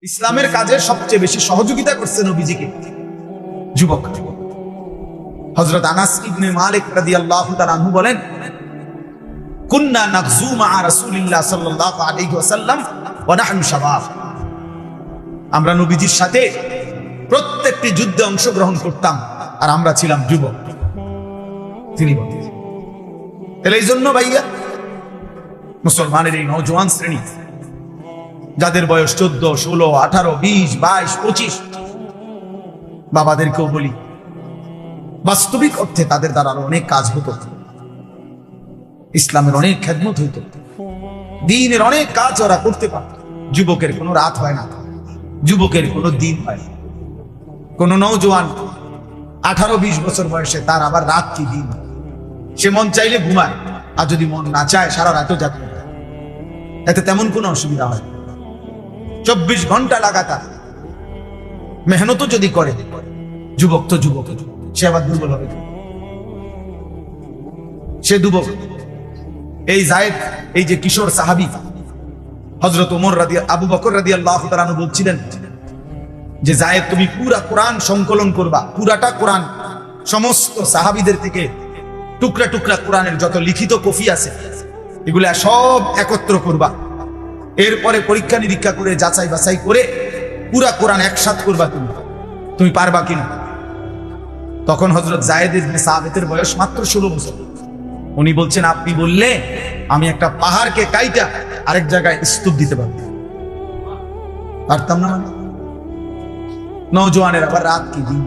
ইসলামের কাজে সবচেয়ে বেশি সহযোগিতা করছে নবীজিকে যুবক। হযরত আনাস ইবনে মালিক রাদিয়াল্লাহু তাআলা আনহু বলেন, কুননা নাগজু মা রাসূলিল্লাহ সাল্লাল্লাহু আলাইহি ওয়াসাল্লাম ওয়া নাহনু শাবাব। আমরা নবীজির সাথে প্রত্যেকটি যুদ্ধে অংশগ্রহণ করতাম আর আমরা ছিলাম যুবক। তিনি বলেন, তাহলে এই জন্য ভাইয়া মুসলমানের এই নওজোয়ান শ্রেণী যাদের বয়স 14, 16, 18, 20, 22, 25, বাবাদেরকেও বলি, বাস্তবিক অর্থে তাদের দ্বারা আরো অনেক কাজ হতো, ইসলামের অনেক খেদমত হইত, দ্বীনের অনেক কাজ ওরা করতে পারত। যুবকের কোনো রাত হয় না, যুবকের কোনো দিন হয় না। কোন নওজোয়ান 18-20 বছর বয়সে তার আবার রাত কি দিন, সে মন চাইলে ঘুমায়, আর যদি মন না চায় সারা রাতও জাগতে পারে, এতে তেমন কোনো অসুবিধা হয় না। 24 ঘন্টা লাগাতার মেহনতও যদি করে, যুবক তো যুবক, সে আবার দুর্বল হবে, সে যুবক। এই জায়েদ, এই যে কিশোর সাহাবী হযরত ওমর আবু বকর রাদিয়াল্লাহু তাআলা আনহু বলছিলেন যে, জায়েদ তুমি পুরা কোরআন সংকলন করবা, পুরাটা কোরআন, সমস্ত সাহাবীদের থেকে টুকরা টুকরা কোরআনের যত লিখিত কপি আছে এগুলা সব একত্র করবা, এরপরে পরীক্ষা নিরীক্ষা করে যাচাই বাছাই করে পুরা কোরআন একসাথ করবা। তুমি পারবা কিনা? তখন হযরত জায়েদ ইবনে সাবিতের বয়স মাত্র 16 বছর। উনি বলছেন, আপনি বললে আমি একটা পাহাড়কে কাইটা আরেক জায়গায় স্তূপ দিতে পারতাম না। মানে নওজোয়ানের আবার রাত কি দিন।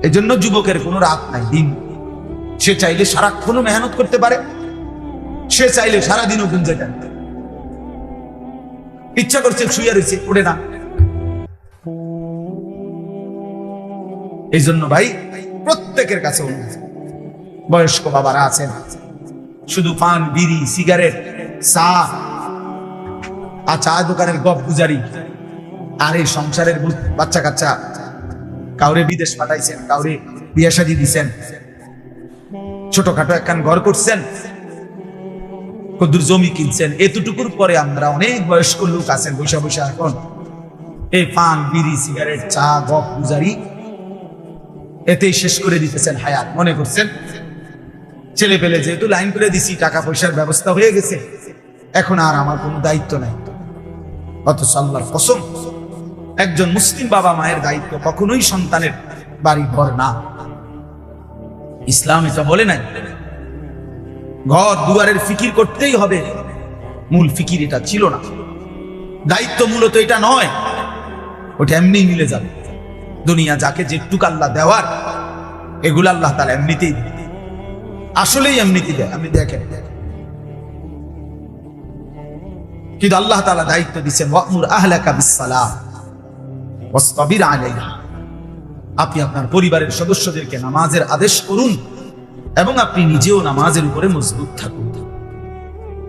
এই জন্য যুবকের কোনো রাত নাই, দিন। সে চাইলে সারাক্ষণও মেহনত করতে পারে, সে চাইলে সারাদিনও গুঞ্জে যায়, ইচ্ছা করছে শুয়ে রয়েছে, ওঠে না। এই জন্য ভাই প্রত্যেকের কাছে অনুরোধ, বয়স্ক বাবারা আছেন, শুধু পান, বিড়ি, সিগারেট, চা আর চা দোকানের গপ গুজারি, আর এই সংসারের বাচ্চা কাচ্চা, কাউরে বিদেশ পাঠাইছেন, কাউরে বিয়ে শাদী দিচ্ছেন, ছোটখাটো একখান ঘর করছেন, কদ্দুর জমি কিনছেন, এতটুকুর পরে আমরা অনেক বয়স্ক লোক আছেন বৈশা বৈশা এখন এই পান, বিড়ি, সিগারেট, চা, গপ গুজারি, এতেই শেষ করে দিতেছেন হায়াত। মনে করছেন ছেলে পেলে যেহেতু লাইন করে দিছি, টাকা পয়সার ব্যবস্থা হয়ে গেছে, এখন আর আমার কোনো দায়িত্ব নাই। অথচ আল্লাহর কসম, একজন মুসলিম বাবা মায়ের দায়িত্ব কখনোই সন্তানের বাড়ি ঘর না। ইসলাম এটা বলে নাই ঘর দুয়ারের ফিকির করতেই হবে, মূল ফিকির এটা ছিল না। দায়িত্ব মূলত এটা নয়, ওটা এমনি মিলে যাবে। দুনিয়া যাকে যেটুক আল্লাহ দেওয়ার, এগুলো আল্লাহ তাআলা এমনিতেই দেয়, আসলেই এমনিতেই দেয়। আমি দেখেন, কিন্তু আল্লাহ তাআলা দায়িত্ব দিচ্ছেন, ওয়া'মুর আহলাকা বিস-সালাহ ওয়াসতাবির আলাইহা। আপনি আপনার পরিবারের সদস্যদেরকে নামাজের আদেশ করুন এবং আপনি নিজেও নামাজের উপরে মজবুত থাকুন।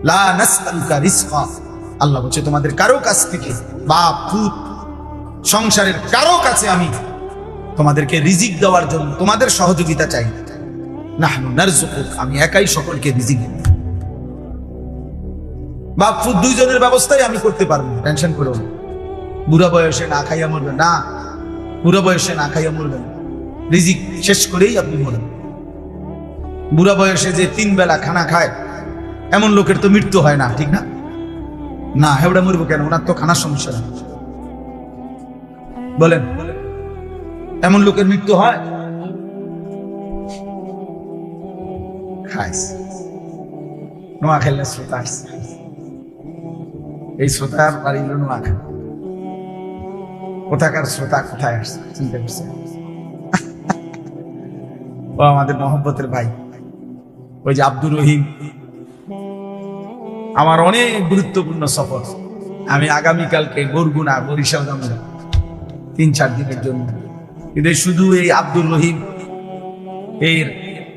লা নাসআলুকা রিজকা, আল্লাহ বলছে তোমাদের কারো কাছ থেকে, বাপ পুত সংসারের কারো কাছে আমি তোমাদেরকে রিজিক দেওয়ার জন্য তোমাদের সহযোগিতা চাই না। নাহনু নারযুকুক, আমি একাই সকলকে রিজিক দেব। বাপ পুত দুইজনের ব্যবস্থাই আমি করতে পারবো, টেনশন করো না। বুড়া বয়সে না খাইয়া মরবেন না, বুড়া বয়সে না খাইয়া মরবেন, রিজিক শেষ করেই আপনি মরবেন। বুড়া বয়সে যে 3 বেলা খানা খায় এমন লোকের তো মৃত্যু হয় না, ঠিক না? না, হেবড়া মরবো কেন? ওনার তো খানার সমস্যা না, বলেন? এমন লোকের মৃত্যু হয়? খাইস নোয়া খেললে শ্রোতা আসছে, এই শ্রোতার বাড়ি হলো নোয়াখালী। কোথাকার শ্রোতা কোথায় আসছে চিন্তা করছে? ও আমাদের মহব্বতের ভাই, ওই যে আব্দুর রহিম। আমার অনেক গুরুত্বপূর্ণ সফর, আমি আগামীকালকে বরগুনা, বরিশাল যাব 3-4 দিনের জন্য। কিন্তু শুধু এই আব্দুর রহিম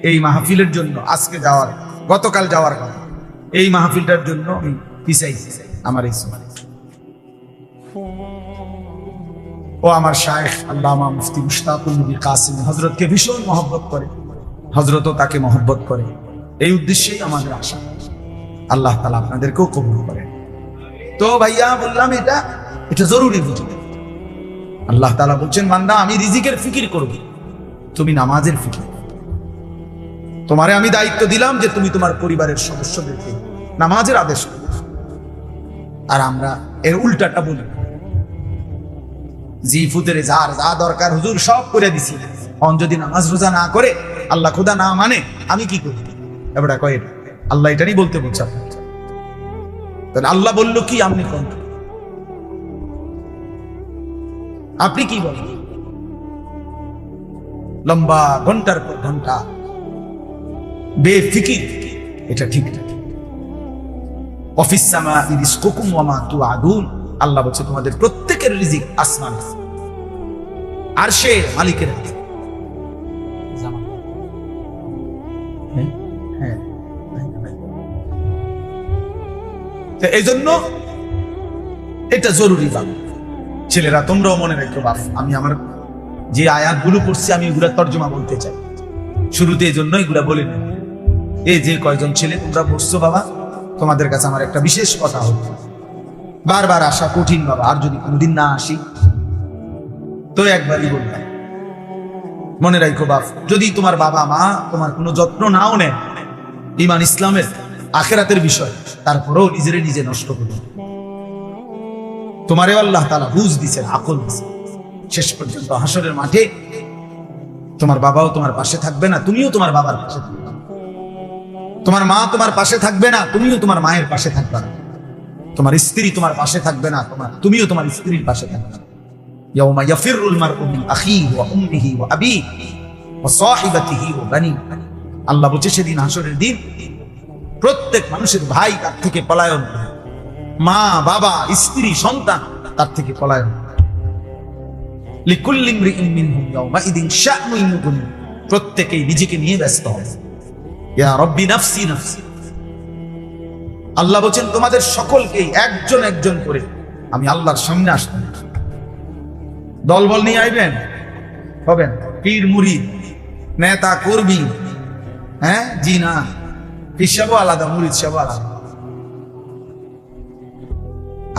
এই মাহফিলের জন্য আজকে যাওয়ার, গতকাল যাওয়ার কথা, এই মাহফিলটার জন্য আমি পিছাইছি আমার এই সময়। ও আমার শায়েখ আল্লামা মুফতি মুশতাকুল নবী কাসিম হযরতকে ভীষণ মহব্বত করে, হযরতও তাকে মহব্বত করে। এই উদ্দেশ্যেই আমাদের আশা, আল্লাহ তাআলা আপনাদেরকেও কবুল করেন। তো ভাইয়া বললাম এটা জরুরি বুঝবে। আল্লাহ তাআলা বলছেন, বান্দা আমি রিজিকের ফিকির করব, তুমি নামাজের ফিকির। তোমারে আমি দায়িত্ব দিলাম যে তুমি তোমার পরিবারের সদস্যদেরকে নামাজের আদেশ করবে। আর আমরা এর উল্টাটা বলি, জি ফুতেরে যার যা দরকার হুজুর সব করে দিছি, অন যদি নামাজ রোজা না করে, আল্লাহ খোদা না মানে, আমি কি করি? এবার কয় আল্লাহ এটারই বলতে বলছে। তাহলে আল্লাহ বললো কি, আপনি কোন, আপনি কি বলেন? লম্বা ঘন্টার পর ঘন্টা বেফিকির, এটা ঠিক না। অফিস সামাই রিজকুকুম ওয়া মা তুআদুন, আল্লাহ বলছে তোমাদের প্রত্যেকের রিজিক আসমান, আরশের মালিকের হাতে। এই জন্য এটা জরুরি বাপ। ছেলেরা তোমরাও মনে রাখো বাপ, আমি আমার যে আয়াতগুলো পড়ছি আমি এগুলা তর্জমা বলতে চাই শুরুতে, এই জন্য এগুলা বলে নেই। এই যে কয়জন ছেলে তোমরা পড়ছো বাবা, তোমাদের কাছে আমার একটা বিশেষ কথা হল, বারবার আসা কঠিন বাবা, আর যদি কোনোদিন না আসি তো একবারই বললাম, মনে রাখো বাপ, যদি তোমার বাবা মা তোমার কোনো যত্ন নাও নেয় ঈমান ইসলামের আখিরাতের বিষয়, তারপরেও নিজে নষ্ট করবে। তোমারেও আল্লাহ তাআলা বুঝ দিয়েছেন, আকল দিয়েছেন। শেষ পর্যন্ত হাসরের মাঠে তোমার বাবাও তোমার পাশে থাকবে না, তুমিও তোমার বাবার পাশে থাকবে না। তোমার মা তোমার পাশে থাকবে না, তুমিও তোমার মায়ের পাশে থাকবে না। তোমার স্ত্রী তোমার পাশে থাকবে না, তুমিও তোমার স্ত্রীর পাশে থাকবে না। ইয়াউমা ইয়াফিরুল মারউ মিন আখিহি ওয়া উম্মিহি ওয়া আবিহি ওয়া সাহিবাতিহি ওয়া বানিহি। আল্লাহ বলছে সেদিন হাসরের দিন প্রত্যেক মানুষের ভাই তার থেকে পলায়ন করে, মা বাবা স্ত্রী সন্তান তার থেকে পলায়ন। লিকুল্লি ইমরিইন মিনহুম ইয়াউমাইদিন শা'নুন ইউগনি, প্রত্যেকেই নিজেকে নিয়ে ব্যস্ত হবে। ইয়া রাব্বি নাফসি নাফসি, আল্লাহ বলেন তোমাদের সকলকেই একজন একজন করে আমি আল্লাহর সামনে আসব। দলবল নিয়ে আইবেন, হবেন পীর মুরিদ নেতা কর্মী, হ্যাঁ জি না, পীর সাহেব আলাদা, মুরিদ সাহেব আলাদা,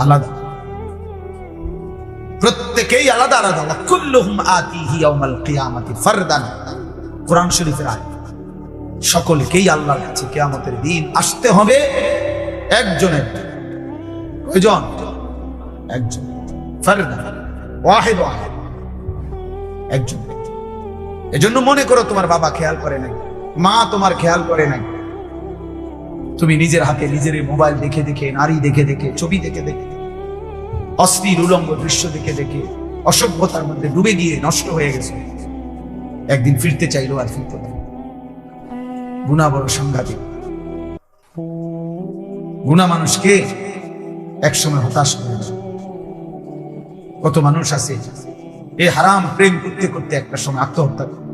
আলাদা, প্রত্যেকেই আলাদা আলাদা। কুল্লুহুম আতিহি ইয়াউমাল কিয়ামাতি ফারদান, কোরআন শরীফের আয়াত। সকলকেই আল্লাহর কাছে কিয়ামতের দিন আসতে হবে একজন একজন। কয়জন? একজন, ফারদান ওয়াহিদ ওয়াহিদ, একজন। এজন্য মনে করো তোমার বাবা খেয়াল করে নাই, মা তোমার খেয়াল করে নাই, তুমি নিজের হাতে নিজের মোবাইল দেখে দেখে, নারী দেখে দেখে, ছবি দেখে দেখে, অশ্লীল উলঙ্গ দৃশ্য দেখে দেখে অসভ্যতার মধ্যে ডুবে গিয়ে নষ্ট হয়ে গেছে। একদিন ফিরতে চাইলো আর ফিরতে পারে। গুনাহ বড় সাংঘাতিক। গুনাহ মানুষকে একসময় হতাশ করে দেয়। কত মানুষ আছে এই হারাম প্রেম করতে করতে একটা সময় আত্মহত্যা করে।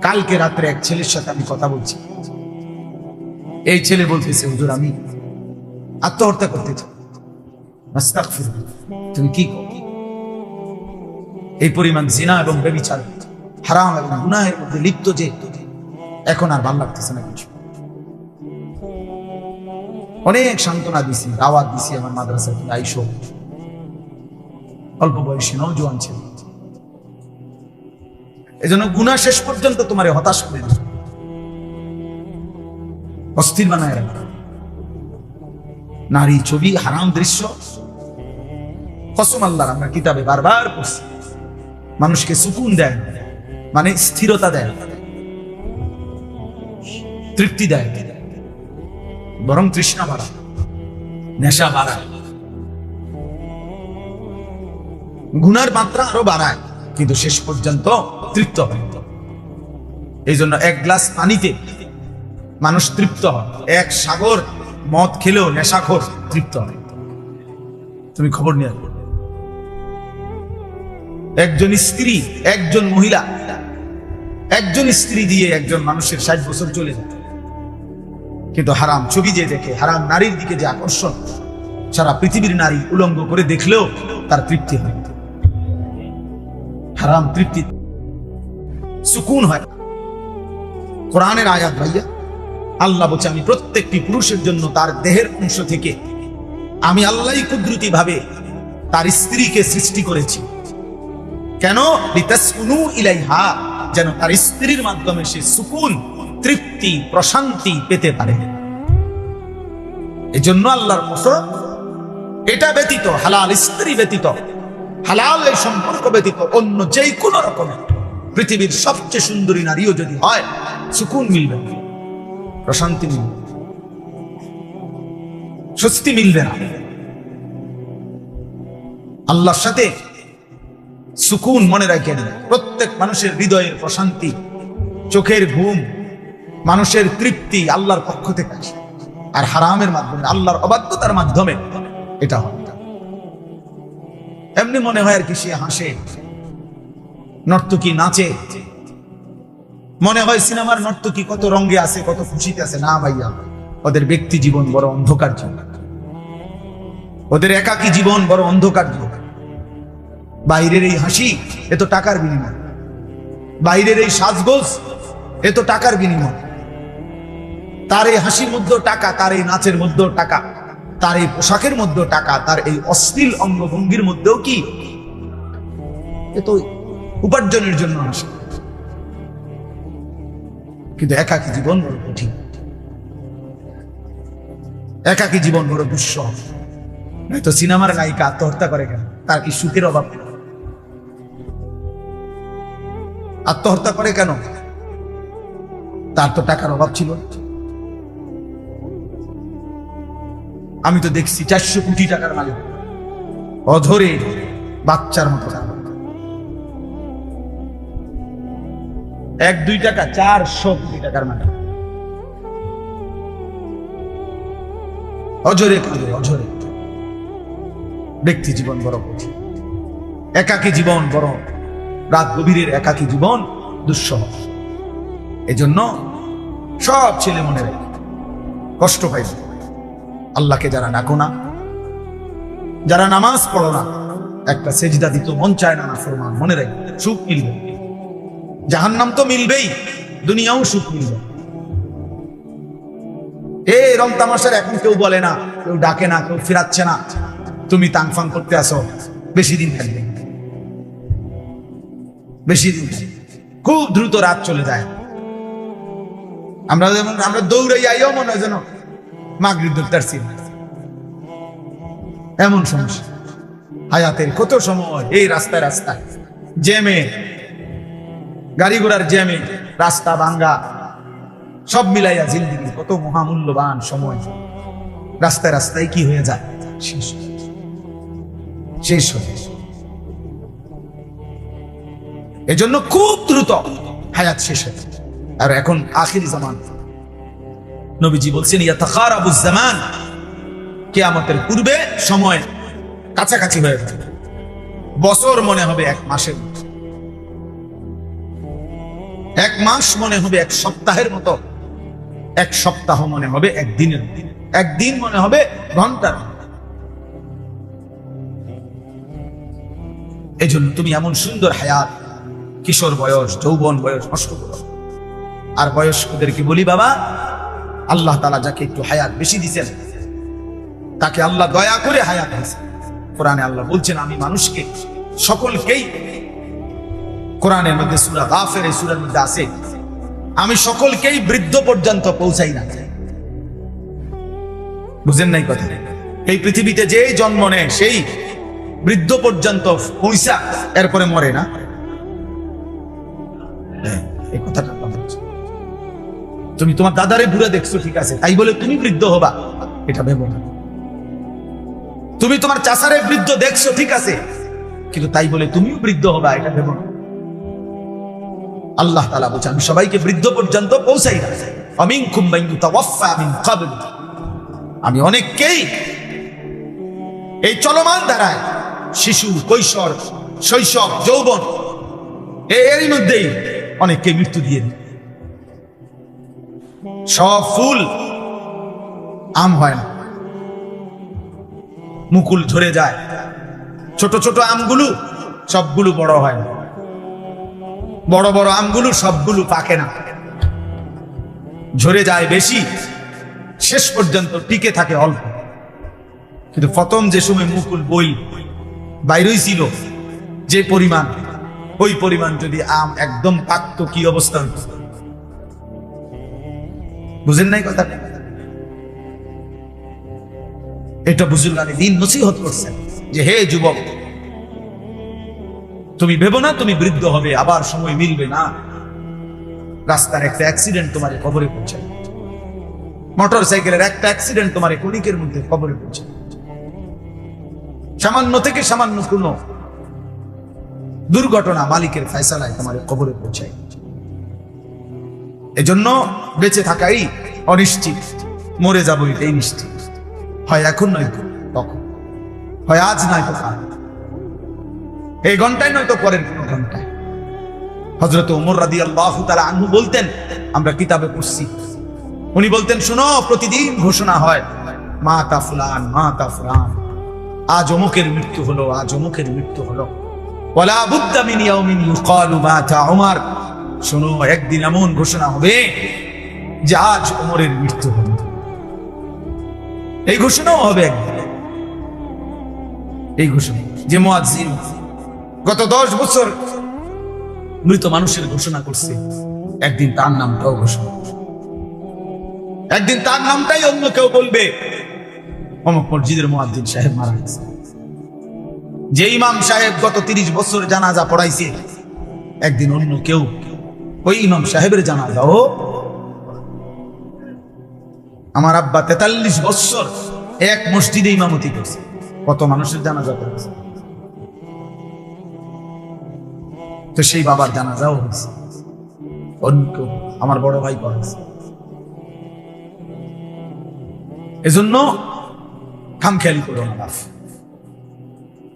কালকে রাত্রে এক ছেলের সাথে আমি কথা বলছি, এই ছেলে বলতেছে, হুজুর আমি আত্মহত্যা করতে চাই। আস্তাগফিরুল্লাহ, তুমি কি করো? এই পরিমাণ জিনা এবং ব্যভিচার, হারাম এবং গুনাহের মধ্যে লিপ্ত যে এখন আর ভালো লাগতেছে না কিছু। অনেক সান্ত্বনা দিছি, দাওয়াত দিছি আমার মাদ্রাসায়, তুমি আইসো। অল্প বয়সী নওজোয়ান ছিল, এজন্য গুনাহ শেষ পর্যন্ত তোমারে হতাশ করে দিবে, অস্থির বানায় রাখবে। নারী ছবি, হারাম দৃশ্য, কসম আল্লাহর, আমরা কিতাবে বারবার পড়ছি, মানুষকে সুকুন দেয়, মানে স্থিরতা দেয়, তৃপ্তি দেয়, বরং তৃষ্ণা বাড়ায়, নেশা বাড়ায়, গুনার মাত্রা আরো বাড়ায়, কিন্তু শেষ পর্যন্ত তৃপ্ত হয়। এই জন্য এক গ্লাস পানিতে মানুষ তৃপ্ত হয়, এক সাগর মদ খেলেও নেশাখোর তৃপ্ত হয়। তুমি খবর নিয়ে একজন স্ত্রী, একজন মহিলা, একজন স্ত্রী দিয়ে একজন মানুষের 60 বছর চলে যায়, কিন্তু হারাম ছবি যে দেখে, হারাম নারীর দিকে যে আকর্ষণ, সারা পৃথিবীর নারী উলঙ্গ করে দেখলেও তার তৃপ্তি হয়, হারাম তৃপ্তি, সুকুন হয়। কোরআনের আয়াত ভাইয়া, আল্লাহ বলছে আমি প্রত্যেকটি পুরুষের জন্য তার দেহের অংশ থেকে আমি আল্লাহ কুদরতি ভাবে তার স্ত্রীকে সৃষ্টি করেছি। কেন? লিতাসকুনু ইলাইহা, যেন তার স্ত্রীর মাধ্যমে সে সুকুন, তৃপ্তি, প্রশান্তি পেতে পারে। এজন্য আল্লাহর কসম, এটা ব্যতীত, হালাল স্ত্রী ব্যতীত, হালাল এই সম্পর্ক ব্যতীত অন্য যেই কোনো রকমের পৃথিবীর সবচেয়ে সুন্দরী নারীও যদি হয়, সুকুন মিলবে না, প্রশান্তি মিলবে, স্বস্তি মিলবে না। আল্লাহর সাথে সুকুন, মনে রাখেন, প্রত্যেক মানুষের হৃদয়ের প্রশান্তি, চোখের ঘুম, মানুষের তৃপ্তি আল্লাহর পক্ষ থেকে আসে। আর হারামের মাধ্যমে, আল্লাহর অবাধ্যতার মাধ্যমে এটা হয়। এমনি মনে হয় আর কি সে হাসে, নর্তকী নাচে, মনে হয় সিনেমার নর্তকী কত রঙে আছে, কত খুশিতে আছে। না ভাইয়া, ওদের ব্যক্তি জীবন বড় অন্ধকার জীবন, ওদের একাকী জীবন বড় অন্ধকার জীবন। বাইরের এই হাসি এ তো টাকার বিনিময়, বাইরের এই সাজগোজ এ তো টাকার বিনিময়। তার এই হাসির মধ্যেও টাকা, তার এই নাচের মধ্যেও টাকা, তার এই পোশাকের মধ্যেও টাকা, তার এই অশ্লীল অঙ্গভঙ্গির মধ্যেও কি এ তো উপার্জনের জন্য হাসি। কিন্তু একাকী জীবন বড় কঠিন, একাকী জীবন বড় দুঃসহ। তো সিনেমার নায়িকা আত্মহত্যা করে কেন? তার কি সুখের অভাব? আত্মহত্যা করে কেন? তার তো টাকার অভাব ছিল। আমি তো দেখছি 400 কোটি টাকার মালিক অধরে বাচ্চার মতো, 1-2 টাকা 400 কোটি টাকার মালিক, অজরে কাঁদে, অজরে। ব্যক্তি জীবন বড় কঠিন, একাকী জীবন বড়, রাত গভীরের একাকী জীবন দুঃসহ। এজন্য সব ছেলে মনে রাখে, কষ্ট পাই। আল্লাহকে যারা ডাকো না, যারা নামাজ পড়ো না, একটা সেজদা দিতে মন চায় না, নাফরমান, মনে রাখবে সুখ মিলবে। জাহান্নাম তো মিলবেই, দুনিয়াও সুখ মিলবে। এই রং তামাশার এখন কেউ বলে না, কেউ ডাকে না, কেউ ফিরাচ্ছে না। তুমি তাংফাং করতে আসো, বেশি দিন থাকবে, বেশি দিন, খুব দ্রুত রাত চলে যায়। আমরা যেমন আমরা দৌড়ে যাইও মনে হয় যেন মাগরিব ধরতেছি, এমন সমস্যা। হায়াতের কত সময় এই রাস্তায় রাস্তায় জ্যামে, গাড়ি ঘোড়ার জ্যামে, রাস্তা ভাঙ্গা, সব মিলাইয়া জিন্দেগি কত মহামূল্যবান সময় রাস্তায় রাস্তায় কি হয়ে যায়, শেষ হয়ে। এজন্য খুব দ্রুত হায়াত শেষ হয়। আর এখন আখিরি জামান, নবীজি বলছেন ইয়াতাকারাবুজ জামান, কিয়ামতের পূর্বে সময় কাছাকাছি হয়ে যাবে। বছর মনে হবে 1 মাসের মতো, 1 মাস মনে হবে 1 সপ্তাহের মতো, 1 সপ্তাহ মনে হবে 1 দিনের, 1 দিন মনে হবে ঘন্টার। এজন্য তুমি এমন সুন্দর হায়াত, কিশোর বয়স, যৌবন বয়স নষ্ট করো। আর বয়স্কদেরকে বলি, বাবা, আল্লাহ তাআলা যাকে একটু হায়াত বেশি দিয়েছেন, তাকে আল্লাহ দয়া করে হায়াত দিয়েছেন। কোরআনে আল্লাহ বলছেন, আমি মানুষকে সকলকেই, কোরআনের মধ্যে সূরা গাফির এই সূরার মধ্যে আছে, আমি সকলকেই বৃদ্ধ পর্যন্ত পৌঁছাই না। বুঝেন নাই কথা? এই পৃথিবীতে যে জন্ম নেয় সেই বৃদ্ধ পর্যন্ত পৌঁছা, এরপরে মরে না। এই কথাটা তুমি তোমার দাদারে বুড়া দেখছো, ঠিক আছে, তাই বলে তুমি বৃদ্ধ হবা এটা ভেবো না। তুমি তোমার চাচারে বৃদ্ধ দেখছো, ঠিক আছে, কিন্তু তাই বলে তুমিও বৃদ্ধ হবা এটা ভেবো না। আল্লাহ তাআলা বলেন, আমি সবাইকে বৃদ্ধ পর্যন্ত পৌঁছাই না। আমিনকুম মান ইউতাওয়াফা মিন ক্বাবল, আমি অনেককেই এই চলমান ধারায়, শিশু, কৈশোর, শৈশব, যৌবন, এরই মধ্যেই অনেককে মৃত্যু দিয়ে দিই। সব ফুল আম হয় না, মুকুল ঝরে যায়। ছোট ছোট আমগুলো সবগুলো বড় হয় না, বড় বড় আমগুলো সবগুলো পাকে না, ঝরে যায় বেশি, শেষ পর্যন্ত টিকে থাকে অল্প। কিন্তু প্রথম যে সময় মুকুল বই বাইরই ছিল যে পরিমাণ, ওই পরিমাণ যদি আম একদম পাকতো কি অবস্থা হইত? বুঝেন নাই কথা? এটা বুজুর্গানি দিন নসিহত করছেন যে হে যুবক, তুমি ভেবো না তুমি বৃদ্ধ হবে আবার সময় মিলবে না। রাস্তার একটা অ্যাক্সিডেন্ট তোমার কবরে পৌঁছায়, মোটর সাইকেলের একটা অ্যাক্সিডেন্ট তোমার কণিকের মধ্যে কবরে পৌঁছায়, সামান্য থেকে সামান্য কোনো দুর্ঘটনা মালিকের ফয়সালায় তোমার কবরে পৌঁছায়। এজন্য বেঁচে থাকাই অনিশ্চিত, মরে যাবো এটাই নিশ্চিত। হয় এখন নয়তো তখন, হয় আজ নয়তো কাল, এই ঘন্টায় নয়তো পরের কোন ঘন্টায়। হযরত ওমর রাদিয়াল্লাহু তাআলা আনহু বলতেন, আমরা কিতাবে পড়ছি, উনি বলতেন শোনো, প্রতিদিন ঘোষণা হয় মাতা ফুলান মাতা ফুলান, আজ অমুকের মৃত্যু হলো, আজ অমুকের মৃত্যু হলো। ওয়ালা বুদ্দা মিন ইয়াউমিন ইউকালু মাতা ওমর, শোনো একদিন এমন ঘোষণা হবে যে আজ ওমরের মৃত্যু হলো। এই ঘোষণাও হবে একদিন। এই ঘোষণা যে মুয়াজ্জিন গত 10 বছর মৃত মানুষের ঘোষণা করছে, একদিন তার নামটাও ঘোষণা, একদিন তার নামটাই অন্য কেউ বলবে অমুক মসজিদের মুয়াজ্জিন সাহেব মারা গেছে। যে ইমাম সাহেব গত 30 বছর জানাজা পড়াইছে, একদিন অন্য কেউ ওই ইমাম সাহেবের জানাজাও। আমার আব্বা 43 বছর এক মসজিদে ইমামতি করছে, কত মানুষের জানাজা পড়েছে, তো সেই বাবার জানাজাও হয়েছে, অন্য কেউ আমার বড় ভাই পড়েছে। এজন্য খামখেয়ালি করো না বাপ।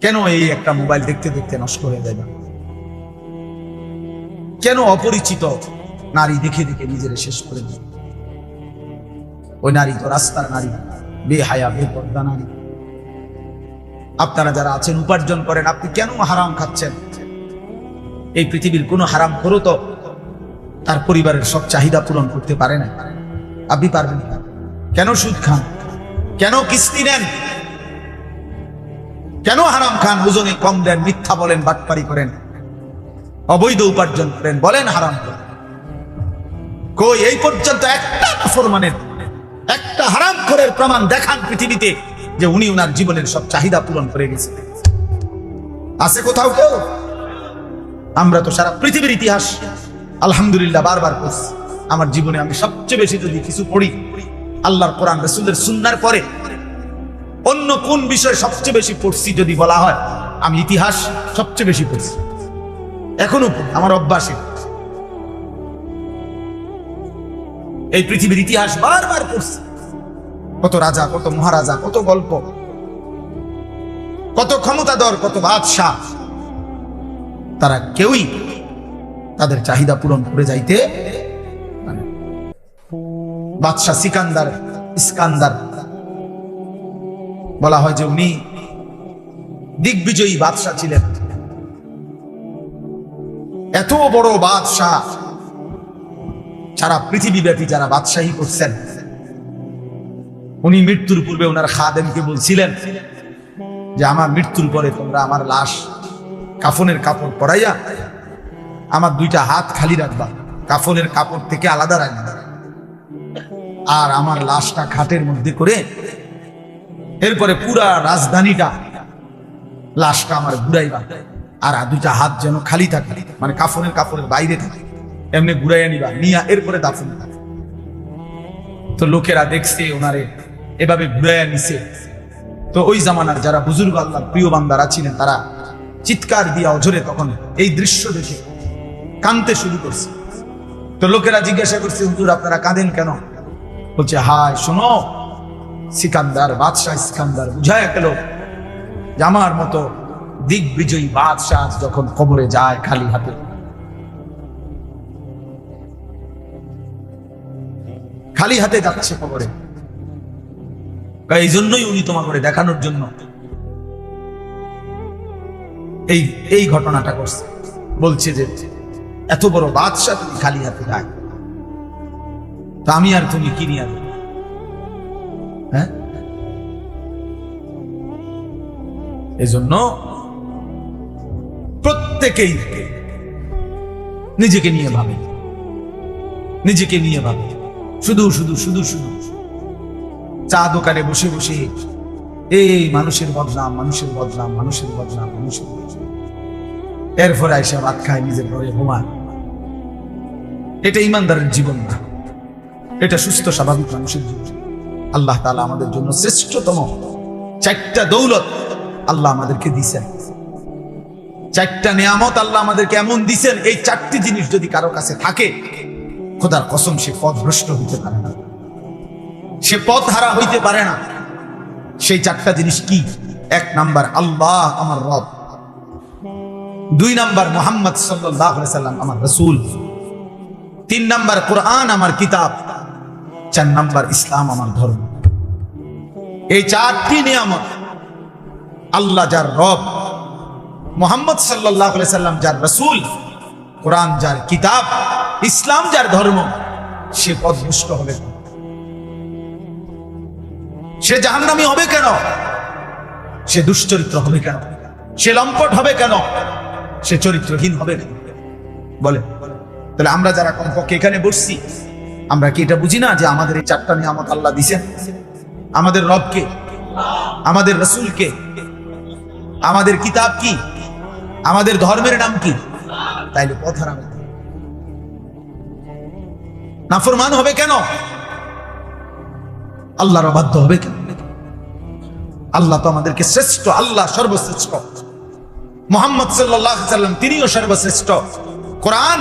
কেন এই একটা মোবাইল দেখতে দেখতে নষ্ট হয়ে যায় না? কেন অপরিচিত নারী দেখে দেখে নিজের শেষ করে দেয়? ওই নারী তো রাস্তার নারী, বেহায়া বেপর্দা নারী। আপনারা যারা আছেন উপার্জন করেন, আপনি কেন হারাম খাচ্ছেন? এই পৃথিবীর কোন হারাম করো তো তার পরিবারের সব চাহিদা পূরণ করতে পারে না, আপনি পারবেন না। কেন সুদ খান? কেন কিস্তি নেন? কেন হারাম খান? ওজনে কম দেন, মিথ্যা বলেন, বাটপারি করেন, অবৈধ উপার্জন করেন, বলেন হারাম করেন। কই এই পর্যন্ত একটা নাফরমানের, একটা হারাম খোরের প্রমাণ দেখান পৃথিবীতে যে উনি ওনার জীবনের সব চাহিদা পূরণ করে গেছে? আছে কোথাও কেউ? আমরা তো সারা পৃথিবীর ইতিহাস আলহামদুলিল্লাহ বারবার পড়ছি। আমার জীবনে আমি সবচেয়ে বেশি যদি কিছু পড়ি আল্লাহর কোরআন রাসূলের সুন্নাহর পরে অন্য কোন বিষয় সবচেয়ে বেশি পড়ছি যদি বলা হয়, আমি ইতিহাস সবচেয়ে বেশি পড়ছি। এখনো আমার অভ্যাসে এই পৃথিবীর ইতিহাস বারবার পড়ছি। কত রাজা, কত মহারাজা, কত গল্প, কত ক্ষমতাধর, কত বাদশাহ, তারা কেউই তাদের চাহিদা পূরণ করে যাইতে পারে। বাদশাহ ইস্কান্দার বলা হয় যে উনি দিগ্বিজয়ী বাদশাহ ছিলেন। এত বড় বাদশাহ, সারা পৃথিবীব্যাপী যারা বাদশাহী করছেন, উনি মৃত্যুর পূর্বে ওনার খাদেমকে বলছিলেন যে আমার মৃত্যুর পরে তোমরা আমার লাশ কাফনের কাপড় পরাইয়া আমার 2টা হাত খালি রাখবা, কাফনের কাপড় থেকে আলাদা রাখবা, আর আমার লাশটা খাটের মধ্যে করে এরপরে পুরা রাজধানীটা লাশটা আমার ঘুরাইবা, আর 2টা হাত যেন খালি থাকে, মানে কাফনের কাপড়ের বাইরে থাকে, এমনি ঘুরাইয়া নিবা, নিয়া এরপরে দাফন। তো লোকেরা দেখছে ওনারে এভাবে ঘুরাইয়া নিছে। তো ওই জামানার যারা বুজুর্গ আল্লাহর প্রিয় বান্দারা ছিলেন, তারা চিৎকার দিয়া অঝরে তখন এই দৃশ্য দেখে কাঁদতে শুরু করছে। তো লোকেরা জিজ্ঞাসা করছে, হুজুর আপনারা কাঁদেন কেন? বলছে, হায় শোনো, সিকান্দার বাদশাহ ইস্কান্দার বুঝায় গেল যে আমার মতো দিগ্বিজয়ী বাদশাহ যখন কবরে যায় খালি হাতে, খালি হাতে যাচ্ছে কবরে, এই জন্যই উনি তোমাকে দেখানোর জন্য এই ঘটনাটা করছে। বলছে যে এত বড় বাদশাহ তুমি খালি হাতে যায়, তা আমি আর তুমি কি নিয়ে? হ্যাঁ, এজন্য প্রত্যেকেই নিজেকে নিয়ে ভাবে, নিজেকে নিয়ে ভাবে। শুধু শুধু শুধু শুধু চা দোকানে বসে বসে এই মানুষের বদনাম, মানুষের বদনাম, মানুষের বদনাম, মানুষের বদনাম, এরপরে আইসা ভাত খায়, নিজের ঘরে ঘুমায়। এটা ইমানদারের জীবন না, এটা সুস্থ স্বাভাবিক মানুষের জীবন। আল্লাহ তাআলা আমাদের জন্য শ্রেষ্ঠতম 4টা দৌলত আল্লাহ আমাদেরকে দিয়েছেন, 4টা নিয়ামত আল্লাহ আমাদেরকে এমন দিয়েছেন। এই 4টি জিনিস যদি কারো কাছে থাকে, খোদার কসম সে পথভ্রষ্ট হইতে পারে না, সে পথ হারা হইতে পারে না। সেই 4টা জিনিস কি? 1 নাম্বার আল্লাহ আমার রব, 2 নাম্বার মুহাম্মদ সাল্লাল্লাহু আলাইহি সাল্লাম আমার রাসূল, 3 নাম্বার কোরআন আমার কিতাব, 4 নাম্বার ইসলাম আমার ধর্ম। এই 4টি নিয়ামত আল্লাহ যার রব, মুহাম্মদ সাল্লাল্লাহু আলাইহি সাল্লাম যার রাসূল, কোরআন যার কিতাব, ইসলাম যার ধর্ম, সে পথভ্রষ্ট হবে। সে জাহান্নামী হবে কেন? সে দুশ্চরিত্র হবে কেন? সে লম্পট হবে কেন? সে চরিত্রহীন হবে কেন? বলে তাহলে আমরা যারা কমপক্ষে এখানে বসছি, আমরা কি এটা বুঝি না যে আমাদের এই 4টা নিয়ামত আল্লাহ দিয়েছেন? আমাদের রবকে, আমাদের রাসূলকে, আমাদের কিতাব কি, আমাদের ধর্মের নাম কি? তাইলে পথ হারাবে, নাফরমান হবে কেন? আল্লাহর অবাধ্য হবে কেন? আল্লাহ তো আমাদেরকে শ্রেষ্ঠ, আল্লাহ সর্বশ্রেষ্ঠ, মুহাম্মদ সাল্লাল্লাহু আলাইহি সাল্লাম তিনিও সর্বশ্রেষ্ঠ, কোরআন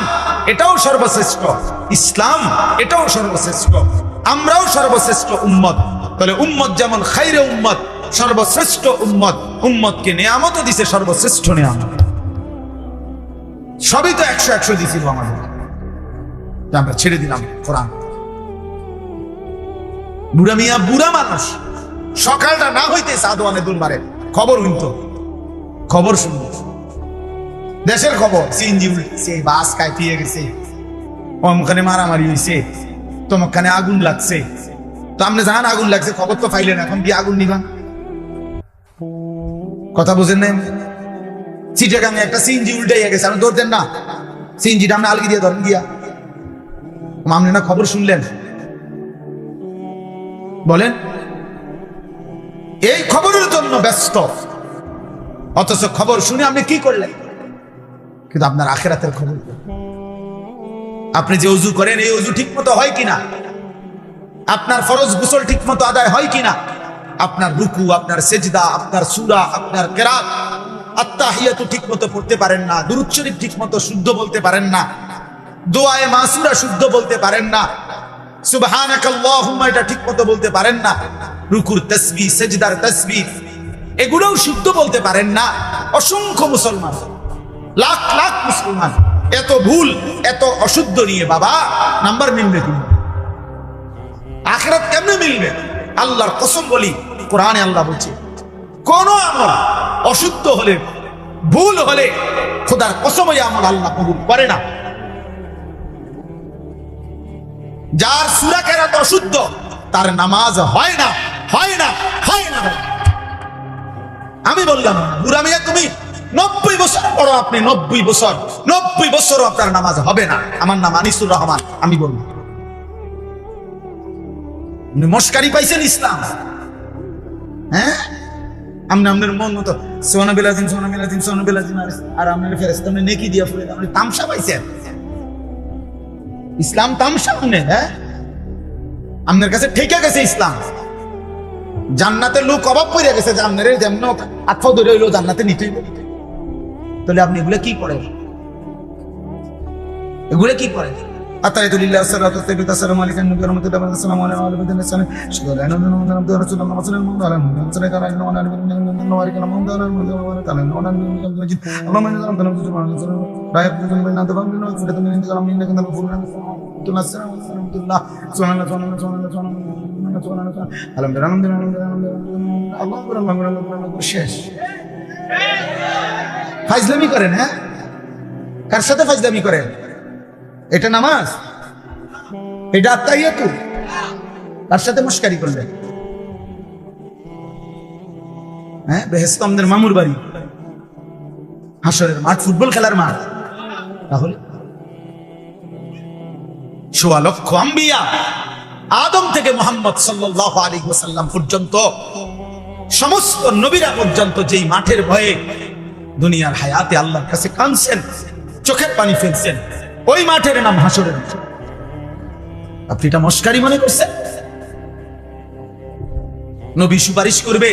এটাও সর্বশ্রেষ্ঠ, ইসলাম এটাও সর্বশ্রেষ্ঠ, আমরাও সর্বশ্রেষ্ঠ উম্মত। তাহলে উম্মত যেমন খাইরে উম্মত, সর্বশ্রেষ্ঠ উম্মত, উম্মতকে নিয়ামতও দিছে সর্বশ্রেষ্ঠ নিয়ামত। সবই তো 100 দিছিল আমাদের, আমরা ছেড়ে দিলাম কোরআন। বুড়া মিয়া, বুড়া মানুষ, সকালটা না হইতে সাদওয়ানে দুলবারে খবর হইতো, খবর শুনল, দেশের খবর, সিএনজি উল্টেছে, বাস কাইপিয়ে গেছে, অমখানে মারামারি হয়েছে, তমখানে আগুন লাগছে। তো আপনি জানান আগুন লাগছে, খবর তো পাইলেন, এখন কি আগুন নিবান? কথা বুঝেন না? চিটাগাঙে একটা সিএনজি উল্টাইয়া গেছে, আপনি ধরতেন না? সিএনজিটা আপনি আলগি দিয়ে ধরেন গিয়া, আপনি না খবর শুনলেন? বলেন, এই খবরের জন্য ব্যস্ত, অথচ খবর শুনে আপনি কি করলেন? কিন্তু আপনার আখিরাতের খবর, আপনি যে ওযু করেন এই ওযু ঠিক মতো হয় কিনা, আপনার ফরজ গোসল ঠিক মতো আদায় হয় কিনা, আপনার রুকু, আপনার সেজদা, আপনার সূরা, আপনার কিরাত, আত্তাহিয়াতু ঠিক মতো পড়তে পারেন না, দুরূদ শরীফ ঠিক মতো শুদ্ধ বলতে পারেন না, দোয়ায়ে মাসুরা শুদ্ধ বলতে পারেন না, সুবহানাকাল্লাহুম্মা এটা ঠিক মতো বলতে পারেন না, রুকুর তাসবিহ, সেজদার তাসবিহ এগুলোও শুদ্ধ বলতে পারেন না। অসংখ্য মুসলমান, লাখ লাখ মুসলমান এত ভুল, এত অশুদ্ধ নিয়ে বাবা নাম্বার মিলবে কি? আখিরাত কেমনে মিলবে? আল্লাহর কসম বলি, কোরআনে আল্লাহ বলছে, কোন আমল অশুদ্ধ হলে, ভুল হলে, খোদার কসম এই আমল আল্লাহ কবুল করে না। যার সূরা কেরাত অশুদ্ধ, তার নামাজ হয় না, হয় না, হয় না। আমি বললাম, বুড়া মিয়া তুমি 90 বছর পড়ো, আপনি 90 বছর আপনার নামাজ হবে না। আমার নাম আনিসুর রহমান, আমি বলবো মস্কারি পাইছেন ইসলাম? হ্যাঁ, আপনার মন মতো সোনাবিলাজিম সোনাবিলাজিম সোনাবিলাজিম, আর আপনার ফেরেশতা নেকি দিয়া ফুলে আপনি তামসা পাইছেন? ইসলাম তামসা মানে? হ্যাঁ, আপনার কাছে ঠেকে গেছে ইসলাম। জান্নাতের লোক অভাব পড়ে গেছে, জান্নাতের যেমন আত্মা ধরে হইলো জান্নাতে নিতে। তাহলে আপনি এগুলো কি করেন? এগুলো কি করেন? আতাইতুলিল্লাহ সাল্লাল্লাহু আলাইহি ওয়া সাল্লাম আলাইকুম নবী রাহমাতুল্লাহি ওয়া সাল্লামু আলাইহি ওয়া আলিহি ওয়া সাল্লাম শুকরান আলহামদুলিল্লাহ রাসূলুল্লাহ সাল্লাল্লাহু আলাইহি ওয়া সাল্লাম শেষ। ফাজলামি করেন? হ্যাঁ, কার সাথে ফাজলামি করেন? এটা নামাজ? এটা আত্তাহিয়াতু? কার সাথে মুশকারি করলেন? হ্যাঁ, বেহেশত আমাদের মামুর বাড়ি, হাসরের মাঠ ফুটবল খেলার মাঠ। তাহলে ১৬ লক্ষ আম্বিয়া, আদম থেকে মুহাম্মদ সাল্লাল্লাহু আলাইহি ওয়াসাল্লাম পর্যন্ত সমস্ত নবীরা পর্যন্ত যেই মাঠের ভয়ে দুনিয়ার হায়াতে আল্লাহর কাছে কাঁদছেন, চোখের পানি ফেলছেন, ওই মাঠের নাম হাসরের মাঠ। আপনি এটা মস্কারি মনে করছেন? নবী সুপারিশ করবে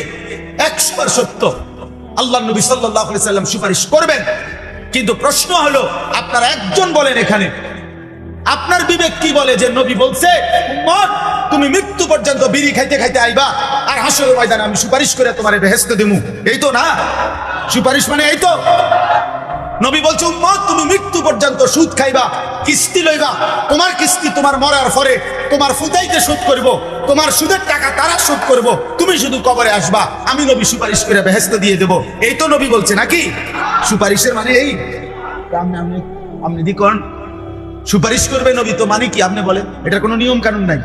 ১০০বার সত্য, আল্লাহ নবী সাল্লাল্লাহু আলাইহি ওয়াসাল্লাম সুপারিশ করবেন। কিন্তু প্রশ্ন হলো, আপনারা একজন বলেন এখানে, আপনার বিবেক কি বলে যে নবী বলছে উম্মত তুমি মৃত্যু পর্যন্ত বিড়ি খাইতে খাইতে আইবা, আর হাসরের ময়দানে আমি সুপারিশ করে তোমারে বেহেশত দেবো? এই তো না সুপারিশ মানে, এই তো। নবী বলছে উম্মত তুমি মৃত্যু পর্যন্ত সুদ খাইবা, কিস্তি লইবা, তোমার কিস্তি তোমার মরার পরে তোমার ফুদাইতে শোধ করব, তোমার সুদের টাকা তারা শোধ করব, তুমি শুধু কবরে আসবা, আমি নবী সুপারিশ করে বেহেশত দিয়ে দেব। এই তো নবী বলছে নাকি? সুপারিশের মানে এই? আপনি দেখুন, সুপারিশ করবে নবী তো মানে কি আপনি বলেন? এটার কোনো নিয়ম কানুন নাই,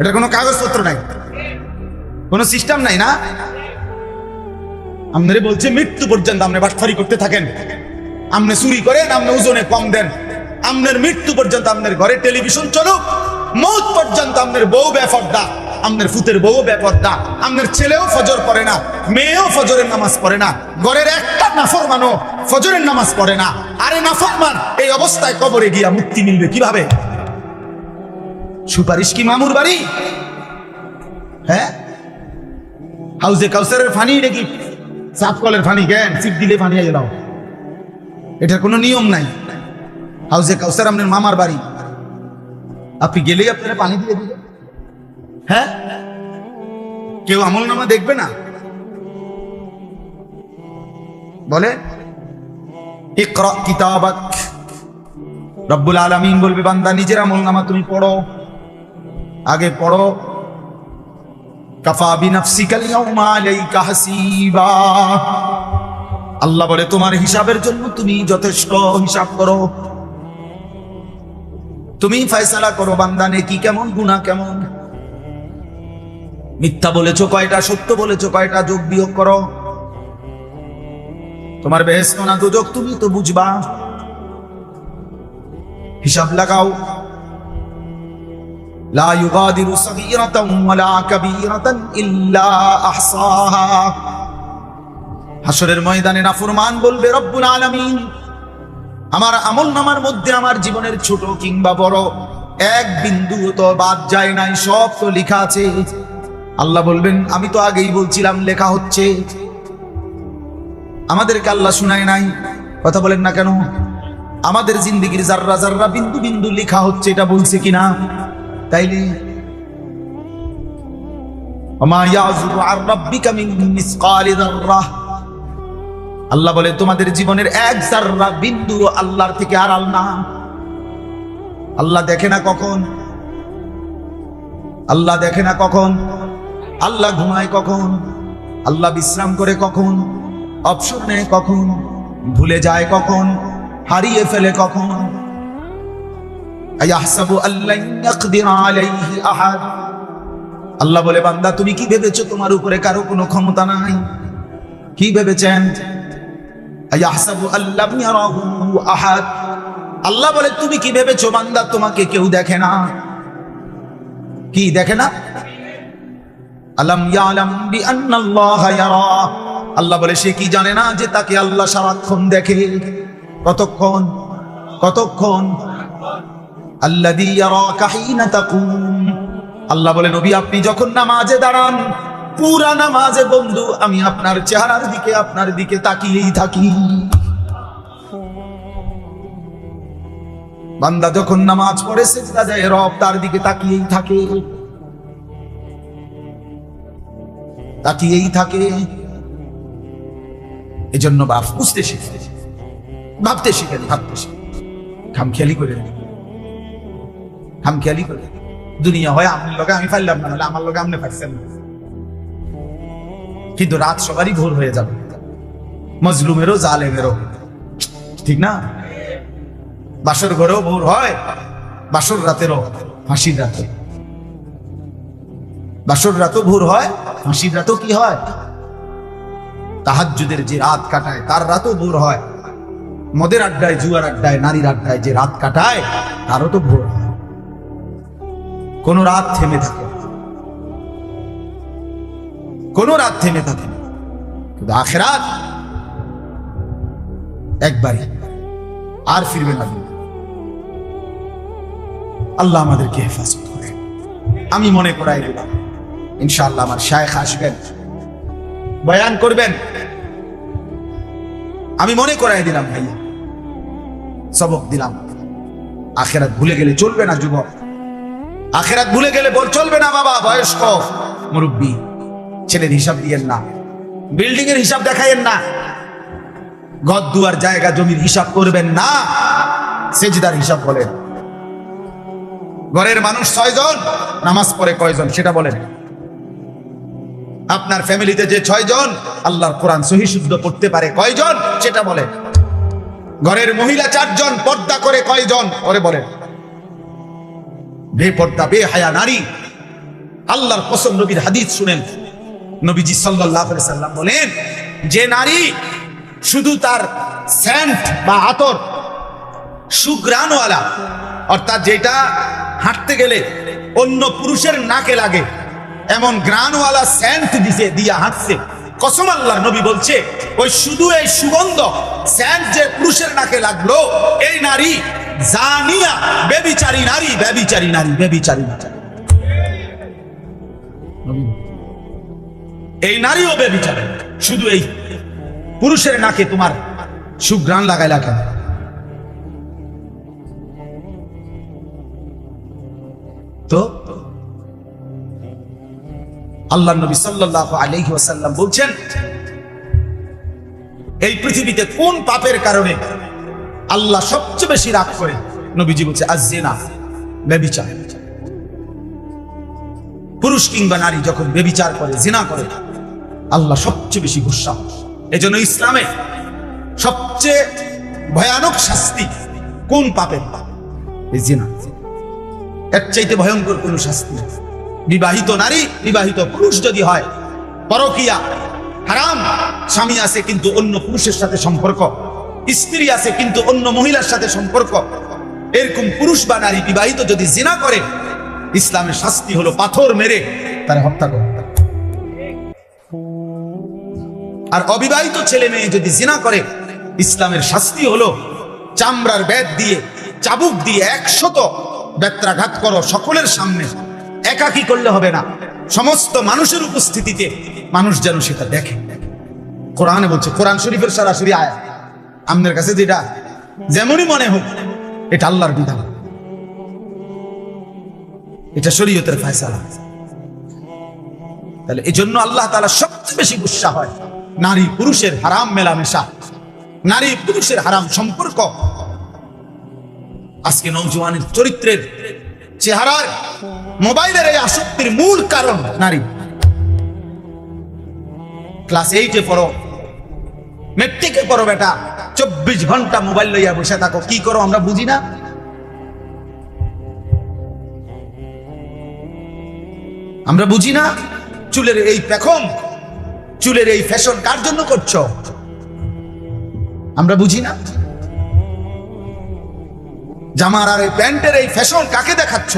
এটার কোনো কাগজপত্র নাই, কোনো সিস্টেম নাই না? আপনারে বলছে মৃত্যু পর্যন্ত আপনি বাটফারি করতে থাকেন, আপনি চুরি করেন, আপনি ওজনে কম দেন, আপনার মৃত্যু পর্যন্ত আপনার ঘরে টেলিভিশন চলুক, মৌত পর্যন্ত আপনার বউ বেপরদা, আপনার ফুতের বউ বেপরদা, আপনার ছেলেও ফজর পড়ে না, মেয়েও ফজরের নামাজ পড়ে না, ঘরের একটা নাফরমানও ফজরের নামাজ পড়ে না। আরে নাফরমান এই অবস্থায় কবরে গিয়া মুক্তি মিলবে কিভাবে? সুপারিশ কি মামুর বাড়ি? হ্যাঁ, হাউজে কাউসারের ফানি নাকি সাফ কলের ফানি? জ্ঞান সিপ দিলে ফানি আইয়ে দাও, এটার কোনো নিয়ম নাই। হাউজে কাউসার আপনার মামার বাড়ি, আপনি গেলেই আপনারা পানি দিয়ে দিবে। হ্যাঁ, কেউ আমল নামা দেখবে না? বলে ইকরা কিতাবাক, রব্বুল আলামিন বলবে বান্দা নিজের আমল নামা তুমি পড়ো, আগে পড়ো। কাফা বিনাফসিকাল ইয়াউমা আলাইকা হাসিবা, আল্লাহ বলে তোমার হিসাবের জন্য তুমি যথেষ্ট, হিসাব করো, তুমি ফয়সালা করো বান্দা নেকি কেমন গুনাহ কেমন, মিথ্যা বলেছো কয়টা, সত্য বলেছো কয়টা, যোগ বিয়োগ করো। তোমার বেহেশত না দোজখ তুমি তো বুঝবা, হিসাব লাগাও। লা ইউগাদিরু সগীরাতান ওয়ালা কাবীরাতান ইল্লা আহসাহা, হাসরের ময়দানে নাফরমান বলবে রব্বুল আলামিন আমার আমলনামার মধ্যে আমার জীবনের ছোট কিংবা বড় এক বিন্দু তো বাদ যায় নাই, সব তো লেখা আছে। আল্লাহ বলবেন আমি তো আগেই বলছিলাম লেখা হচ্ছে, আমাদেরকে আল্লাহ শুনায় নাই? কথা বলেন না কেন? আমাদের জিন্দেগির জাররা জাররা বিন্দু বিন্দু লেখা হচ্ছে, এটা বলছে কিনা? তাইলে ওমা ইয়াযুরু আর রাব্বিকা মিন মিসকালি যাররাহ, আল্লাহ বলে তোমাদের জীবনের এক জাররা বিন্দু আল্লাহর থেকে আড়াল না। আল্লাহ দেখে না কখন? আল্লাহ দেখে না কখন? আল্লাহ ঘুমায় কখন? আল্লাহ বিশ্রাম করে কখন? অবসর নেয় কখন? ভুলে যায় কখন? হারিয়ে ফেলে কখন? আয়াহসাবু আল্লান ইয়াকদির আলাইহি আহাদ, আল্লাহ বলে বান্দা তুমি কি ভেবেছো তোমার উপরে কারো কোনো ক্ষমতা নাই? কি ভেবেছেন? আয়াহসাবু আল্লাম ইয়ারাহু আহাদ, আল্লাহ বলে তুমি কি ভেবেছো বান্দা তোমাকে কেউ দেখে না? কি দেখে না? আলাম ইয়ালাম বিআন্নাল্লাহা ইয়ারা, আল্লাহ বলে সে কি জানে না যে তাকে আল্লাহ সারাক্ষণ দেখে? কতক্ষণ? কতক্ষণ? আল্লাযী ইয়ারাকা হিনা তাকুম, আল্লাহ বলে নবী আপনি যখন নামাজে দাঁড়ান, পুরা নামাজে বন্ধু আমি আপনার চেহারার দিকে আপনার দিকে তাকিয়েই থাকি। বান্দা যখন নামাজ পড়ে সিজদা দেয় রব তার দিকে তাকিয়েই থাকে, তাকিয়েই থাকে। এজন্য বাপ বুঝতে শিখে, ভাবতে শিখেন, ভাবতে শিখে, খামখেয়ালি করে, খামখেয়ালি করে। দুনিয়া হয় আমার লগে আমি পারলাম না, আমার লগে আপনি পারছেন না, কিন্তু রাত সবারই ভোর হয়ে যাবে, মজলুমেরও জালেমেরও, ঠিক না? বাসর ঘরেও ভোর হয়, বাসর রাতেরও, ফাঁসির রাতে বাসর রাতও ভোর হয়, ফাঁসির রাতও কি হয়? তাহাজ্জুদের যে রাত কাটায় তার রাতও ভোর হয়, মদের আড্ডায়, জুয়ার আড্ডায়, নারীর আড্ডায় যে রাত কাটায় তারও তো ভোর হয়। কোন রাত থেমে থাকে না, কোন রাত থেমে থাকে না, কিন্তু আখিরাত একবারই, আর ফিরবে না। আল্লাহ আমাদেরকে হেফাজত করে। আমি মনে করাই দিলাম, ইনশাআল্লাহ আমার শায়েখ আসবেন, বয়ান করবেন, আমি মনে করাই দিলাম ভাইয়া, সবক দিলাম। আখিরাত ভুলে গেলে চলবে না যুবক, আখিরাত ভুলে গেলে চলবে না বাবা। বয়স্ক মুরব্বী ছেলের হিসাব দিয়েন না, বিল্ডিং এর হিসাব দেখাইয়েন না, ঘর দুয়ার জায়গা জমির হিসাব করবেন না, সেজদার হিসাব বলেন। ঘরের মানুষ 6 জন, নামাজ পড়ে কয়জন সেটা বলেন। আপনার ফ্যামিলিতে যে 6 জন আল্লাহর কোরআন সহি শুদ্ধ পড়তে পারে কয়জন সেটা বলেন। ঘরের মহিলা 4 জন, পর্দা করে কয়জন ওরে বলেন। বেপর্দা বেহায়া নারী, আল্লাহর কসম, নবীর হাদিস শুনেন, নবীজি সাল্লাল্লাহু আলাইহি সাল্লাম বলেন, যে নারী শুধু তার সেন্ট বা আতর সুঘ্রাণওয়ালা, অর্থাৎ যেটা হাঁটতে গেলে অন্য পুরুষের নাকে লাগে এমন গ্রানওয়ালা সেন্ট দিয়া হাঁটছে, কসম আল্লাহর নবী বলছে ওই শুধু এই সুগন্ধ সেন্ট যে পুরুষের নাকে লাগলো, এই নারী জানিয়া, ব্যভিচারী নারী, ব্যভিচারী নারী, ব্যভিচারী নারী, এই নারীও ব্যভিচারী। শুধু এই পুরুষের নাকে তোমার সুঘ্রাণ লাগাইলা কেন? তো আল্লাহ নবী সাল্লাল্লাহু আলাইহি ওয়াসাল্লাম বলছেন, এই পৃথিবীতে কোন পাপের কারণে আল্লাহ সবচেয়ে বেশি রাগ করে? নবীজি বলছে আয-যিনা, ব্যভিচার। পুরুষ কিংবা নারী যখন ব্যভিচার করে, জিনা করে, আল্লাহ সবচেয়ে বেশি গুসা। এজন্য ইসলামে সবচেয়ে ভয়ানক শাস্তি কোন পাপের? এই জিনা। এর চাইতে ভয়ঙ্কর কোন শাস্তি নেই। বিবাহিত নারী, বিবাহিত পুরুষ যদি হয়, পরকিয়া হারাম, স্বামী আছে কিন্তু অন্য পুরুষের সাথে সম্পর্ক, স্ত্রী আছে কিন্তু অন্য মহিলার সাথে সম্পর্ক, এরকম পুরুষ বা নারী বিবাহিত যদি জিনা করে, ইসলামের শাস্তি হলো পাথর মেরে তারা হত্যা করে। আর অবিবাহিত ছেলে মেয়ে যদি জিনা করে, ইসলামের শাস্তি হলো চামড়ার বেত দিয়ে, চাবুক দিয়ে 100 বেত্রাঘাত করো সকলের সামনে। একাকী করলে হবে না, সমস্ত মানুষের উপস্থিতিতে, মানুষ যেন সেটা দেখে। কোরআনে বলছে, কোরআন শরীফের সরাসরি আয়াত, আমাদের কাছে যেটা যেমনই মনে হোক, এটা আল্লাহর বিধান, এটা শরীয়তের ফয়সালা। তাহলে এই জন্য আল্লাহ তাআলা সবচেয়ে বেশি গুসা হয় নারী পুরুষের হারাম মেলামেশা, নারী পুরুষের হারাম সম্পর্ক। আজকে নওজোয়ানের চরিত্রের, চেহারার, মোবাইলের এই আসক্তির মূল কারণ নারী। ক্লাস 8-এ পড়ো, মেট্রিকে পড়ো বেটা, 24 ঘন্টা মোবাইল লইয়া বসে থাকো, কি করো আমরা বুঝি না? আমরা বুঝি না? চুলের এই পেখম, চুলের এই ফ্যাশন কার জন্য করছো? আমরা বুঝি না? জামার আর এই প্যান্টের এই ফ্যাশন কাকে দেখাচ্ছ?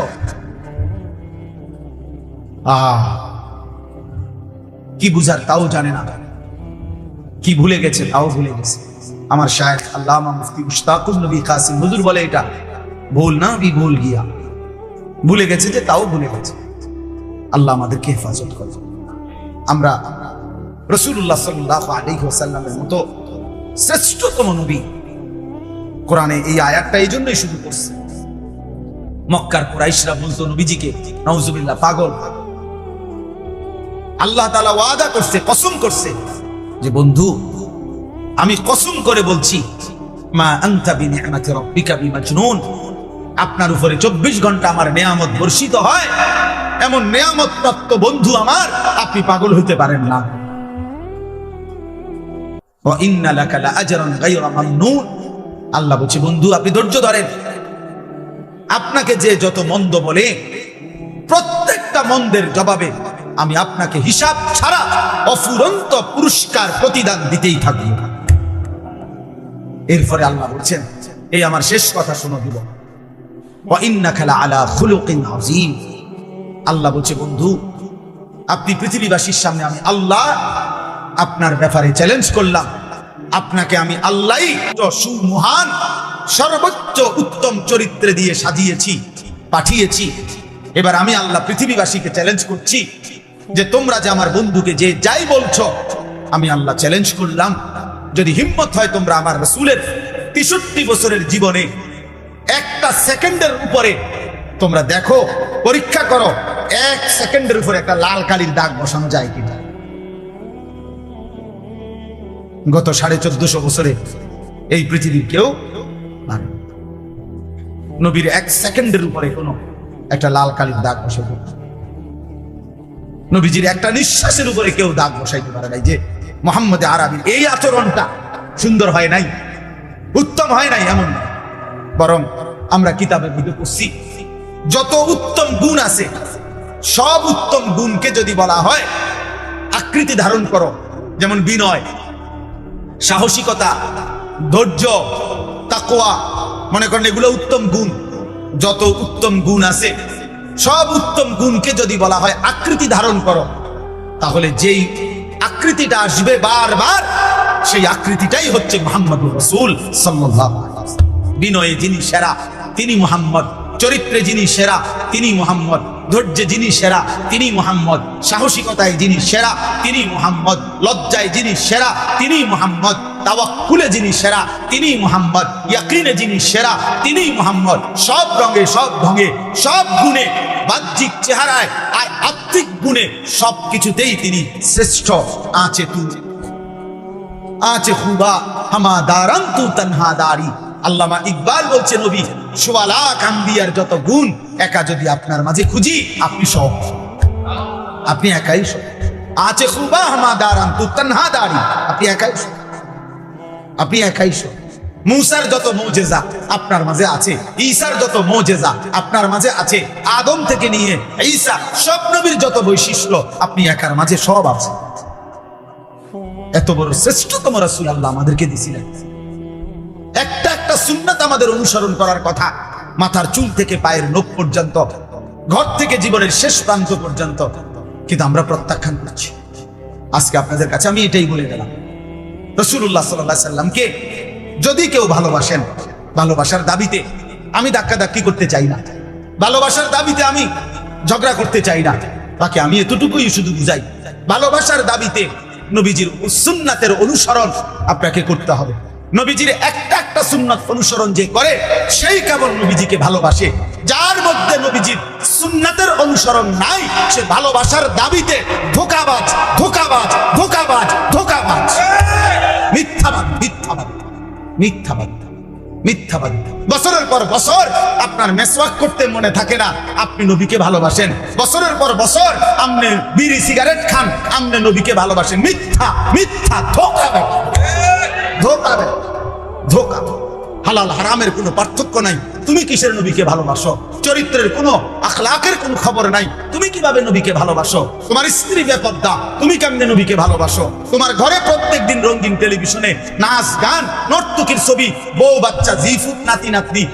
কি বুঝার তাও জানে না, কি ভুলে গেছে তাও ভুলে গেছে। আমার শায়েখ আল্লামা মুফতি মুশতাকুন নবী কাসিম হুজুর বলে, এটা ভুল না ভি ভুল গিয়া, ভুলে গেছে যে তাও ভুলে গেছে। আল্লাহ আমাদেরকে হেফাজত করে। আমরা রাসূলুল্লাহ সাল্লাল্লাহু আলাইহি ওয়াসাল্লামের মতো শ্রেষ্ঠতম নবী, কোরআনে এই আয়াতটা এই জন্যই শুরু করছে। মক্কার কুরাইশরা বলতো নবীজিকে, নাউজুবিল্লাহ, পাগল। আল্লাহ তাআলা ওয়াদা করছে, কসম করছে যে বন্ধু আমি কসম করে বলছি, মা আনতা বিনিআমাতি রাব্বিকা বিমাজনুন, আপনার উপরে 24 ঘন্টা আমার নেয়ামত বর্ষিত হয়, এমন নেয়ামত প্রাপ্ত বন্ধু আমার, আপনি পাগল হইতে পারেন না। ওয়া ইন্না লাকা লাআজরান গায়রা মামনুন, আল্লাহ বলছে বন্ধু আপনি ধৈর্য ধরেন। আপনাকে যে যত মন্দ বলে, প্রত্যেকটা মন্দের জবাবে আমি আপনাকে হিসাব ছাড়া অফুরন্ত পুরস্কার প্রতিদান দিতেই থাকবে। এরপরে আল্লাহ বলছেন, এই আমার শেষ কথা শোনো দিব, ওয়া ইন্নাকা লাআলা খুলুকিন আযীম। আল্লাহ বলছে, বন্ধু আপনি পৃথিবীবাসীর সামনে আমি আল্লাহ আপনার ব্যাপারে চ্যালেঞ্জ করলাম, আপনাকে আমি আল্লাহই সুমহান সর্বোচ্চ উত্তম চরিত্রে দিয়ে সাজিয়েছি, পাঠিয়েছি। এবার আমি আল্লাহ পৃথিবীবাসীকে চ্যালেঞ্জ করছি যে তোমরা যে আমার বন্ধুকে যে যাই বলছো, আমি আল্লাহ চ্যালেঞ্জ করলাম, যদি হিম্মত হয় তোমরা আমার রাসূলের ৬৩ বছরের জীবনে একটা সেকেন্ডের উপরে তোমরা দেখো, পরীক্ষা করো, ১ সেকেন্ডের উপরে একটা লাল কালির দাগ বসানো যায় কিনা। গত ১৪৫০ বছরে এই পৃথিবীর কেউ নবীর ১ সেকেন্ডের উপরে কোনো একটা লাল কালির দাগ বসাইতে, নবীজির একটা নিঃশ্বাসের উপরে কেউ দাগ বসাইতে পারে নাই। যে মুহাম্মদ আরবির এই আচরণটা সুন্দর হয় নাই, উত্তম হয় নাই এমন, বরং আমরা কিতাবের মধ্যে পড়ছি যত উত্তম গুণ আছে সব উত্তম গুণকে যদি বলা হয় আকৃতি ধারণ করো, যেমন বিনয়, সাহসিকতা, ধৈর্য, তাকওয়া, মনে করেন এগুলো উত্তম গুণ। যত উত্তম গুণ আছে সব উত্তম গুণকে যদি বলা হয় আকৃতি ধারণ করো, তাহলে যেই আকৃতিটা আসবে বারবার, সেই আকৃতিটাই হচ্ছে মুহাম্মদুর রাসূল সাল্লাল্লাহু আলাইহি ওয়াসাল্লাম। বিনয়ে যিনি সেরা তিনি মুহাম্মদ, চরিত্রে যিনি সেরা তিনি মুহাম্মদ, ধৈর্যে যিনি সেরা তিনি মুহাম্মদ, সাহসিকতায় যিনি সেরা তিনি মুহাম্মদ, লজ্জায় যিনি সেরা তিনি মুহাম্মদ, তাওয়াক্কুলে যিনি সেরা তিনি মুহাম্মদ, ইয়াকিনে যিনি সেরা তিনি মুহাম্মদ। সব রঙে, সব ঢঙে, সব গুণে, বাহ্যিক চেহারায় আর আত্মিক গুণে সব কিছুতেই তিনি শ্রেষ্ঠ। আঁচে তু আঁচে খুবা হামাদারান তু তনহাদারি। আল্লামা ইকবাল বলছে, নবী সোয়া লাখ আম্বিয়ার যত গুণ একা যদি আপনার মাঝে খুঁজি, আপনি সব, আপনি একাই সব। আঁচে খুবা হামাদারান তু তনহাদারি, আপনি একাই সব, আপনি একাই সব। মুসার যত মুজিজা আপনার মাঝে আছে, ঈসার যত মুজিজা আপনার মাঝে আছে, আদম থেকে নিয়ে ঈসা সব নবীর যত বৈশিষ্ট্য আপনি একার মাঝে সব আছে। এত বড় শ্রেষ্ঠতম রাসূল আল্লাহ আমাদেরকে দিয়েছিলেন। একটা একটা সুন্নাত আমাদের অনুসরণ করার কথা, মাথার চুল থেকে পায়ের নখ পর্যন্ত, ঘর থেকে জীবনের শেষ প্রান্ত পর্যন্ত, কিন্তু আমরা প্রত্যাখ্যান করছি। আজকে আপনাদের কাছে আমি এটাই বলে গেলাম, রাসূলুল্লাহ সাল্লাল্লাহু আলাইহি সাল্লামকে যদি কেউ ভালোবাসেন, ভালোবাসার দাবিতে আমি ধাক্কাধাক্কি করতে চাই না, ভালোবাসার দাবিতে আমি ঝগড়া করতে চাই না, তাকে আমি এতটুকুই শুধু বুঝাই, ভালোবাসার দাবিতে নবীজির সুন্নাতের অনুসরণ আপনাকে করতে হবে। নবীজির একটা একটা সুন্নাত অনুসরণ যে করে সেই কেবল নবীজিকে ভালোবাসে। যার মধ্যে নবীজির সুন্নাতের অনুসরণ নাই, সে ভালোবাসার দাবিতে ধোঁকাবাজ, ধোঁকাবাজ, ধোঁকাবাজ, ধোঁকাবাজ, মিথ্যাবাদ, মিথ্যাবাদ, মিথ্যাবাদ, মিথ্যাবাদ। বছরের পর বছর আপনার মেসওয়াক করতে মনে থাকে না, আপনি নবীকে ভালোবাসেন। বছরের পর বছর আপনি বিড়ি সিগারেট খান, আপনি নবীকে ভালোবাসেন। মিথ্যা, মিথ্যা, ধোঁকা, ধোঁকা, ধোঁকা। হালাল হারামের কোনো পার্থক্য নাই। তুমি কিসের নবীকে ভালোবাসো? চরিত্রের কোনো, আখলাকের কোনো খবর নাই। তুমি কিভাবে নবীকে ভালোবাসো? তোমার স্ত্রী বেপর্দা, তুমি কেমনে নবীকে ভালোবাসো? তোমার ঘরে প্রত্যেকদিন রঙিন টেলিভিশনে নাচ গান, নর্তকীর ছবি, বউ বাচ্চা, জিফুত, নাতি নাতনি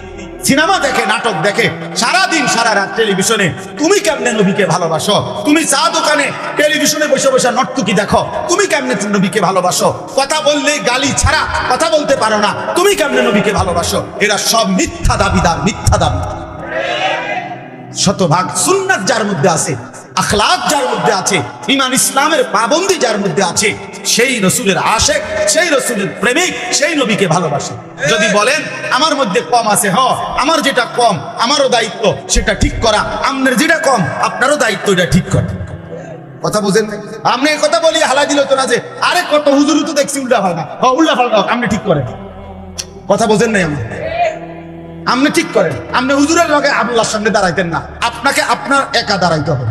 সিনেমা দেখে, নাটক দেখে, সারাদিন সারা রাত টেলিভিশনে। তুমি কেমনে নবীকে ভালোবাসো? তুমি চা দোকানে টেলিভিশনে বসে বসে নর্তকী দেখো, তুমি কেমনে নবীকে ভালোবাসো? কথা বললে গালি ছাড়া কথা বলতে পারো না, তুমি কেমনে নবীকে ভালোবাসো? এরা সব মিথ্যা দাবিদার, মিথ্যা দাবি। শতভাগ সুন্নাত যার মধ্যে আছে, আখলাক যার মধ্যে আছে, ঈমান ইসলামের পাবন্দি যার মধ্যে আছে, সেই রাসূলের আশিক, সেই রাসূলের প্রেমিক, সেই নবীকে ভালোবাসে। যদি বলেন আমার মধ্যে কম আছে, আমার যেটা কম আমারও দায়িত্ব সেটা ঠিক করা, আপনার যেটা কম আপনারও দায়িত্ব এটা ঠিক করা। কথা বুঝেন? আপনি কথা বলি হালা দিল তো না যে আরে কত হুজুর তো দেখছি উল্টা ফাল্টা, উল্টা ফাল্টা আপনি ঠিক করেন। কথা বোঝেন নাই? আপনি ঠিক করেন। আপনি হুজুরের লগে আল্লাহর সামনে দাঁড়াইতেন না, আপনাকে আপনার একা দাঁড়াইতে হবে।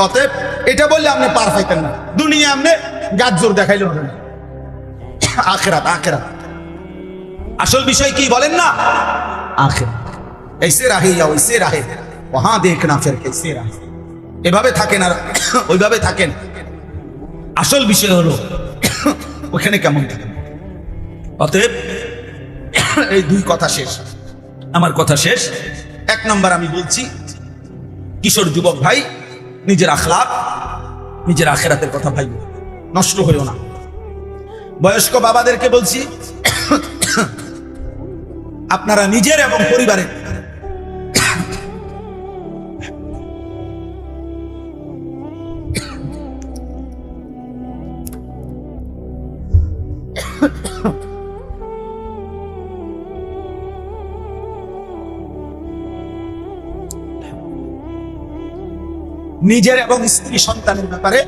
অতএব এটা বললে আপনি পার পাইতেন না। দুনিয়া আপনি গাছ জোর দেখাইলে হবে না, আখিরাত, আখিরাত আসল বিষয় কি বলেন না? আখিরাত। ऐसे रहे या वैसे रहे वहां देखना फिर कैसे रहे। এভাবে থাকেন আর ওইভাবে থাকেন, আসল বিষয় হলো ওখানে কেমন থাকে। অতএব এই দুই কথা শেষ, আমার কথা শেষ। এক নম্বর আমি বলছি, কিশোর যুবক ভাই, নিজের আখলাক, নিজের আখেরাতের কথা ভাই, নষ্ট হইও না। বয়স্ক বাবাদেরকে বলছি, আপনারা নিজের এবং পরিবারের নিজের এবং স্ত্রী সন্তানের ব্যাপারে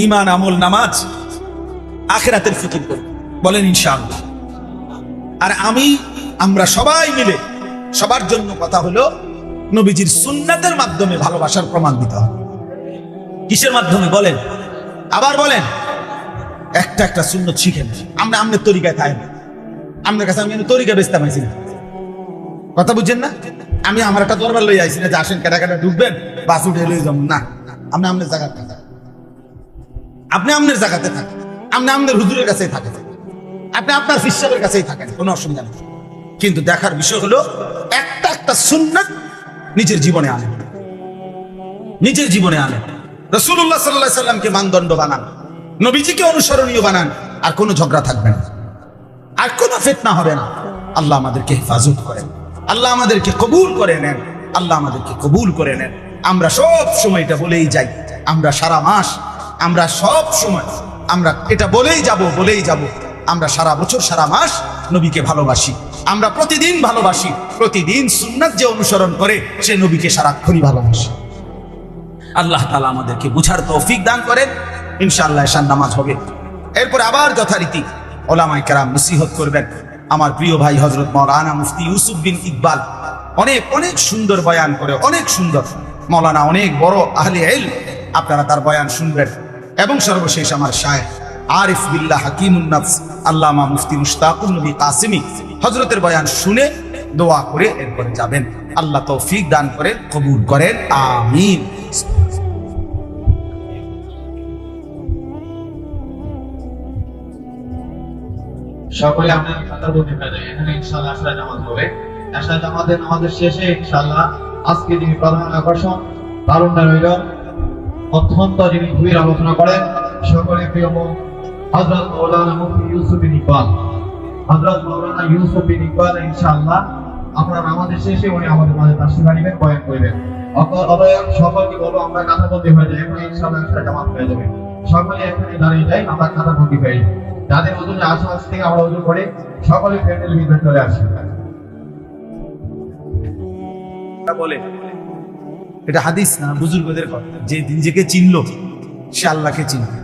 ঈমান, আমল, নামাজ, আখিরাতের ফিকির করুন, বলেন ইনশাআল্লাহ। আর আমরা সবাই মিলে সবার জন্য কথা হলো নবীজির সুন্নাতের মাধ্যমে ভালোবাসার প্রমাণ দিতে হবে। কিসের মাধ্যমে বলেন? আবার বলেন। একটা একটা সুন্নত শিখেন। আমরা আমনের তরিকায় থাই না। আপনার কাছে আমি তরিকা বেচতে পাইছি না, কথা বুঝছেন না? আমি আমার একটা দরবার লই আইছি না যে আসেন কেটা কেটা ঢুকবেন, বাস উঠে লই যাবো না। আপনি আমনের জায়গাতে থাকেন, আপনি আমনের জায়গাতে থাকেন, আপনি আমনের হুজুরের কাছেই থাকেন, আপনি আপনার ফিসাবের কাছেই থাকেন, কোনো অসুবিধা নেই। কিন্তু দেখার বিষয় হলো একটা একটা সুন্নাত নিজের জীবনে আনেন, নিজের জীবনে আনেন। রাসূলুল্লাহ সাল্লাল্লাহু আলাইহি সাল্লামকে মানদণ্ড বানান, নবীজিকে অনুসরণীয় বানান, আর কোনো ঝগড়া থাকবে না, আর কোনো ফিতনা হবে না। আল্লাহ আমাদেরকে হেফাজত করেন, আল্লাহ আমাদেরকে কবুল করে নেন, আল্লাহ আমাদেরকে কবুল করে নেন। আমরা সব সময় এটা বলেই যাই, আমরা সারা মাস, আমরা সব সময় আমরা এটা বলেই যাব, আমরা সারা বছর সারা মাস নবীকে ভালোবাসি, আমরা প্রতিদিন ভালোবাসি, প্রতিদিন সুন্নাত যে অনুসরণ করে সে নবীকে সারাক্ষণই ভালোবাসি। আল্লাহ তাআলা আমাদেরকে বুঝার তৌফিক দান করেন। ইনশাআল্লাহ এশার নামাজ হবে, এরপর আবার যথারীতি ওলামায়ে কেরাম নসিহত করবেন। আমার প্রিয় ভাই হযরত মাওলানা মুফতি ইউসুফ বিন ইকবাল অনেক অনেক সুন্দর বয়ান করে, অনেক সুন্দর মাওলানা, অনেক বড় আহলে ইলম, আপনারা তার বয়ান শুনবেন। এবং সর্বশেষ আমার শায়েখ আরিফ বিল্লাহ হাকিমুন নফস আল্লামা মুফতি মুশতাকুন নবী কাসেমী হযরতের বয়ান শুনে দোয়া করে এরপরে যাবেন। আল্লাহ তৌফিক দান করেন, কবুল করেন, আমিন। সকলে আপনার খাতার মধ্যে ফেলে এখানে ইনশাআল্লাহ আশরা জামাত হবে। আশরা নামাজের শেষে ইনশাআল্লাহ আজকে যিনি প্রধান আকর্ষণ বারুণা রইল, অত্যন্ত যিনি গভীর আলোচনা করেন, সকলে প্রিয় হযরত মাওলানা মুফতি ইউসুফ বিন ইকবাল, হযরত মাওলানা ইউসুফ বিন ইকবাল ইনশাআল্লাহ আপনারা নামাজের শেষে উনি আমাদের মাঝে তাশরীফ আনবেন, বয়ান করবেন। অতএব সকলকে বলবো আমরা খাতাবন্দি হয়ে যাই, এখন ইনশাআল্লাহ আশরা জামাত হয়ে যাবে। সকলে এখানে দাঁড়িয়ে যাই, আমরা খাতাবন্দি হয়ে যাই। যাদের ওজনে আশেপাশ থেকে আমরা ওজন করে সকলে প্যান্ডেল ভিতরে চলে আসি। বলে এটা হাদিস না, বুজুর্গদের কথা, যে নিজেকে চিনলো সে আল্লাহকে চিনবে।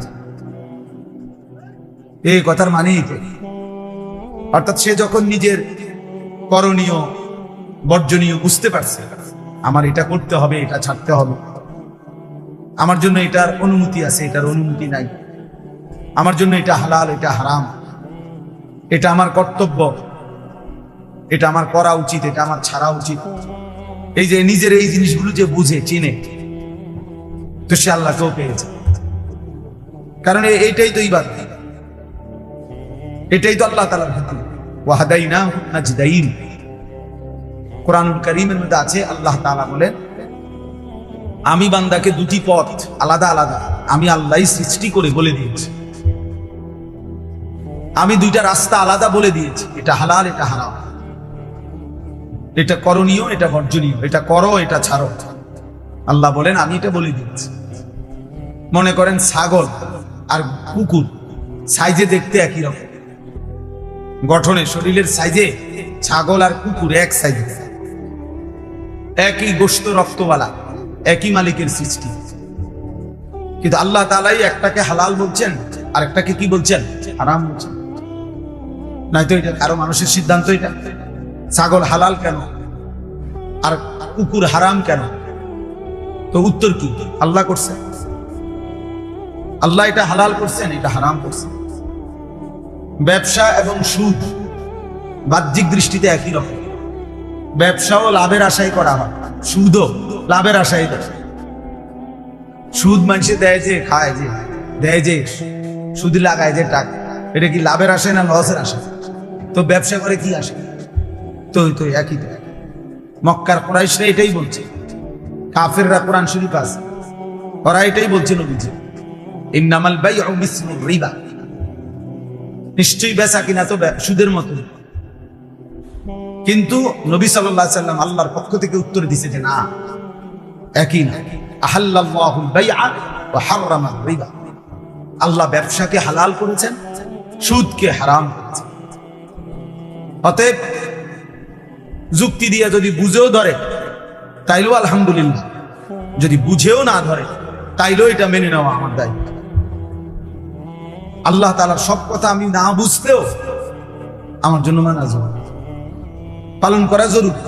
এই কথার মানেই তো, অর্থাৎ সে যখন নিজের করণীয় বর্জনীয় বুঝতে পারছে, আমার এটা করতে হবে, এটা ছাড়তে হবে, আমার জন্য এটার অনুমতি আছে, এটার অনুমতি নাই, আমার জন্য এটা হালাল, এটা হারাম, এটা আমার কর্তব্য, এটা আমার করা উচিত, এটা আমার ছাড়া উচিত, এই যে নিজের এই জিনিসগুলো যে বুঝে চিনে, তো সে আল্লাহকেও পেয়েছে। কারণ এইটাই তো ইবাদত, এটাই তো আল্লাহ তাআলার হুকুম। ওয়াহাদাইনাহু নাজদাইন, কোরআনুল কারীমের মধ্যে আছে, আল্লাহ তাআলা বলেন আমি বান্দাকে দুটি পথ আলাদা আলাদা আমি আল্লাহই সৃষ্টি করে বলে দিয়েছি, আমি দুইটা রাস্তা আলাদা বলে দিয়েছি, এটা হালাল, এটা হারাম, এটা করণীয়, এটা বর্জনীয়, এটা করো, এটা ছাড়ো। আল্লাহ বলেন আমি এটা বলে দিয়েছি। মনে করেন ছাগল আর কুকুর সাইজে দেখতে একই রকম, গঠনে শরীরের সাইজে ছাগল আর কুকুর এক সাইজে, একই গোশত রক্তওয়ালা, একই মালিকের সৃষ্টি, কিন্তু আল্লাহ তাআলাই একটাকে হালাল বলছেন আর একটাকে কি বলছেন? হারাম বলছেন। নয়তো এটা কারো মানুষের সিদ্ধান্ত? এটা ছাগল হালাল কেন আর কুকুর হারাম কেন? তো উত্তর কি? আল্লাহ করছে, আল্লাহ এটা হালাল করছেন, এটা হারাম করছেন। ব্যবসা এবং সুদ বাহ্যিক দৃষ্টিতে একই রকম, ব্যবসাও লাভের আশায় করা হয়, সুদও লাভের আশায় দেয়। সুদ মানুষে দেয় যে, খায় যে, দেয় যে সুদি লাগায় যে টাকা, এটা কি লাভের আসে না লসের আসে? তো ব্যবসা করে কি আসে? তো তো একই তো। মক্কার কুরাইশরা এটাই বলছে, কাফেররা কোরআন শরীফ আছে, ওরা এটাই বলছে নবীজি, ইন্নামাল বাইউ মিসলুর রিবা, নিশ্চয়ই বেচা কিনা তো সুদের মতো। কিন্তু নবী সাল্লাল্লাহু আলাইহি সাল্লাম আল্লাহর পক্ষ থেকে উত্তর দিয়েছে যে না, একই না। আহাল্লাল্লাহুল বাইআ ওয়া হাররামার রিবা, আল্লাহ ব্যবসাকে হালাল করেছেন, সুদকে হারাম করেছেন। অতএব যুক্তি দিয়ে যদি বুঝেও ধরে তাইলেও আলহামদুলিল্লাহ, যদি বুঝেও না ধরে তাইলেও এটা মেনে নেওয়া আমার দায়িত্ব। আল্লাহ তাআলার সব কথা আমি না বুঝতেও আমার জন্য মানা জরুরি, পালন করা জরুরি।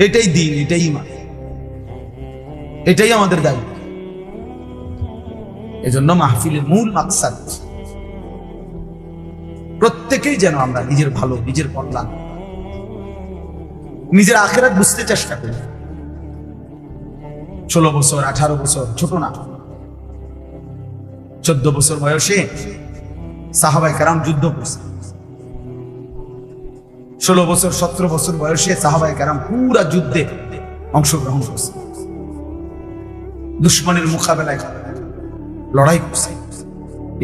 এটাই দিন, এটাই ঈমান, এটাই আমাদের দায়িত্ব। এজন্য মাহফিলের মূল মাকসাদ প্রত্যেকেই যেন আমরা নিজের ভালো, নিজের কল্যাণ, নিজের আখিরাত বুঝতে চেষ্টা করি। 16 বছর 18 বছর ছোট না, 14 বছর বয়সে সাহাবায়ে কেরাম যুদ্ধ করছে। 16 বছর 17 বছর বয়সে সাহাবায়ে কেরাম পুরা যুদ্ধে অংশগ্রহণ করছে, দুশমনের মোকাবেলায় লড়াই করছে,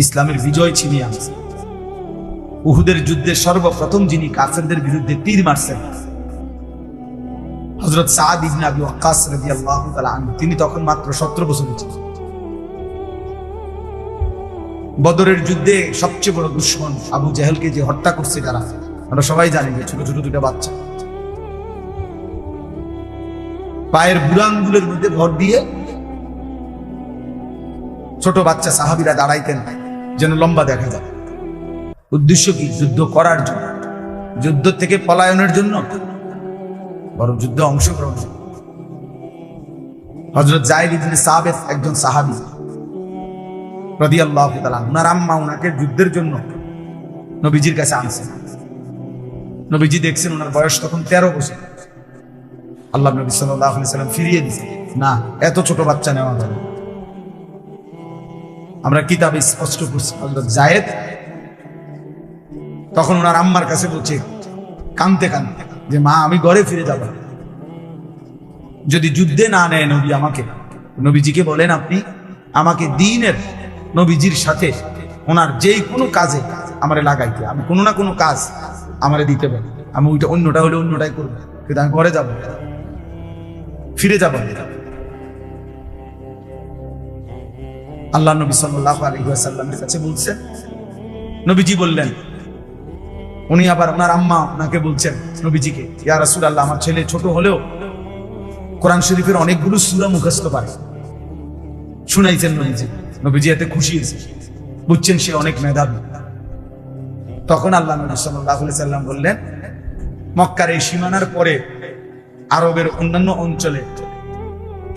ইসলামের বিজয় ছিনিয়ে আনছে। উহুদের যুদ্ধে সর্বপ্রথম যিনি কাফেরদের বিরুদ্ধে তীর মারছেন, হযরত সাদ ইবনে আবি ওয়াক্কাস রাদিয়াল্লাহু তাআলা আনহু, তিনি তখন মাত্র 17 বছরের ছিলেন। বদরের যুদ্ধে সবচেয়ে বড় দুশমন আবু জেহেলকে যে হত্যা করছে যারা, আমরা সবাই জানি যে ছোট ছোট দুটো বাচ্চা পায়ের বুড়ো আঙ্গুলের মধ্যে ভর দিয়ে ছোট বাচ্চা সাহাবীরা দাঁড়াইতেন যেন লম্বা দেখা যায়। উদ্দেশ্য কি? যুদ্ধ করার জন্য, যুদ্ধ থেকে পলায়নের জন্য, বরং যুদ্ধে অংশগ্রহণ। হযরত যায়েদ ইবনে সাবিত একজন সাহাবী রাদিয়াল্লাহু তাআলা, ওনার আম্মা ওনাকে যুদ্ধের জন্য নবীজির কাছে আনছেন। নবীজি দেখছেন ওনার বয়স তখন 13 বছর। আল্লাহ নবী সাল্লাল্লাহু আলাইহি সাল্লাম ফিরিয়ে দিয়েছেন, না, এত ছোট বাচ্চা নেওয়া যাবে। আমরা কিতাবে স্পষ্ট করছি হযরত যায়েদ তখন ওনার আম্মার কাছে বলছে কাঁদতে কাঁদতে যে মা, আমি ঘরে ফিরে যাব, যদি যুদ্ধে না নেয় নবী আমাকে। নবীজিকে বলেন আপনি আমাকে দ্বীনের নবীজির সাথে ওনার যেই কোনো কাজে আমারে লাগাইতে, আমি কোনো না কোনো কাজ আমারে দিতে পারি, আমি ওইটা অন্যটা হলে অন্যটাই করবো, কিন্তু আমি ঘরে যাব, ফিরে যাব। আল্লাহ নবী সাল্লাল্লাহু আলাইহি ওয়াসাল্লামের কাছে বলছেন, নবীজি বললেন, উনি আবার ওনার আম্মা ওনাকে বলছেন নবীজিকে, ইয়া রাসূলুল্লাহ, আমার ছেলে ছোট হলেও কোরআন শরীফের অনেকগুলো সূরা মুখস্থ পারে। শুনাইছেন নবীজি, নবীজি এতে খুশি হয়েছে, বুঝছেন সে অনেক মেধাবী। তখন আল্লাহ নবী সাল্লাল্লাহু আলাইহি সাল্লাম বললেন, মক্কার এই সীমানার পরে আরবের অন্যান্য অঞ্চলে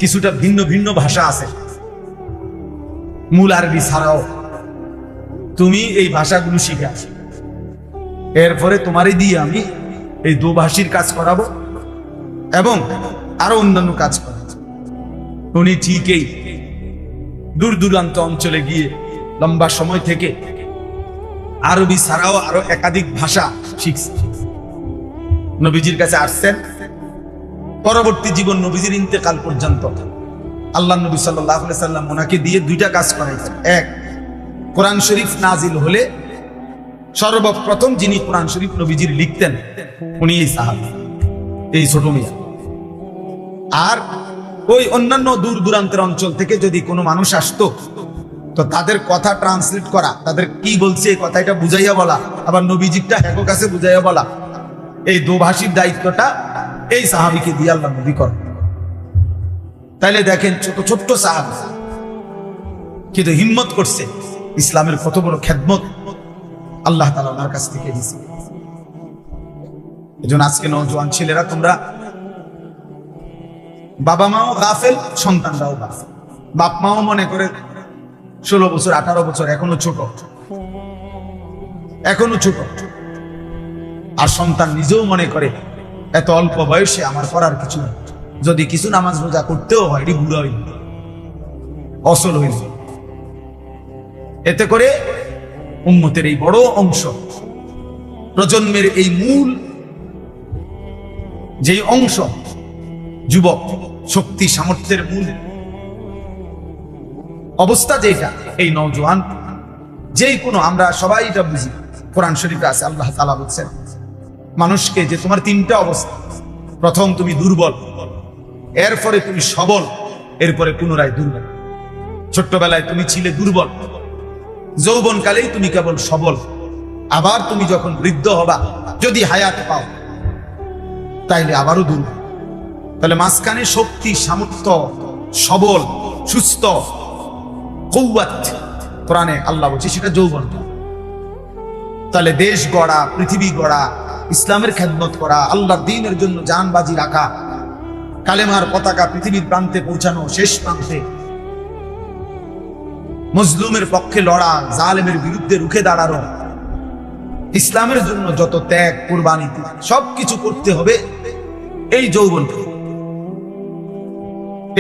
কিছুটা ভিন্ন ভিন্ন ভাষা আছে, মূল আরবি ছাড়াও তুমি এই ভাষাগুলো শিখে আসো, এরপরে তোমারই দিয়ে আমি এই দুভাষীর কাজ করাবো এবং আরো অন্যান্য কাজ করাবো। উনি ঠিকই দূর দূরান্ত অঞ্চলে গিয়ে লম্বা সময় থেকে আরবি ছাড়াও আরো একাধিক ভাষা শিখছে। নবীজির কাছে আসছেন, পরবর্তী জীবন নবীজির ইন্তেকাল পর্যন্ত আল্লাহ নবী সাল্লাল্লাহু আলাইহি সাল্লাম ওনাকে দিয়ে দুইটা কাজ করাইছেন। এক, কোরআন শরীফ নাজিল হলে সর্বপ্রথম যিনি কোরআন শরীফ নবীজির লিখতেন উনি এই সাহাবী, এই ছোট মিয়া। আর ওই অন্যান্য দূর দূরান্তের অঞ্চল থেকে যদি কোনো মানুষ আসতো, তো তাদের কথা ট্রান্সলেট করা, তাদের কি বলছে এই কথাটা বুঝাইয়া বলা, আবার নবীজিরটা হেকো কাছে বুঝাইয়া বলা, এই দুভাষীর দায়িত্বটা এই সাহাবীকে দিয়ে আল্লাহ নবী করেন। তাইলে দেখেন ছোট ছোট্ট সাহাবী কিন্তু হিম্মত করছে, ইসলামের কত বড় খেদমত আল্লাহ তাআলা ওনার কাছ থেকে দিয়েছে। এজন্য আজকে নওজোয়ান ছেলেরা, তোমরা বাবা মাও গাফেল, সন্তানরাও গাফেল। বাপ মাও মনে করে 16 বছর 18 বছর এখনো ছোট, আর সন্তান নিজেও মনে করে এত অল্প বয়সে আমার করার কিছু নেই, যদি কিছু নামাজ রোজা করতেও হয় এটি বুড়ো হইল, অসল হইল। এতে করে উম্মতের এই বড় অংশ, প্রজন্মের এই মূল যেই অংশ, যুবক শক্তি সামর্থ্যের মূল অবস্থা যেটা, এই নওজোয়ান যেই কোনো, আমরা সবাই এটা বুঝি, কোরআন শরীফে আছে আল্লাহ তাআলা বলছেন মানুষকে যে তোমার তিনটা অবস্থা, প্রথম তুমি দুর্বল, এরপরে তুমি সবল, এরপরে পুনরায় দুর্বল। ছোট্টবেলায় তুমি ছিলে দুর্বল, যৌবনকালেই তুমি কেবল সবল, আবার তুমি যখন বৃদ্ধ হবা, যদি হায়াত পাও, তাইলে আবারও দুর্বল। তাহলে মাঝখানে শক্তি সামর্থ্য, সবল, সুস্থ, কওয়াত, কোরআনে আল্লাহ বলছে সেটা যৌবন। তাহলে দেশ গড়া, পৃথিবী গড়া, ইসলামের খেদমত করা, আল্লাহর দ্বীনের জন্য জান বাজি রাখা, কালেমার পতাকা পৃথিবীর প্রান্তে পৌঁছানো, শেষ প্রান্তে মজলুমের পক্ষে লড়া, জালেমের বিরুদ্ধে রুখে দাঁড়ানো, ইসলামের জন্য যত ত্যাগ, কুরবানি সবকিছু করতে হবে এই যৌবন।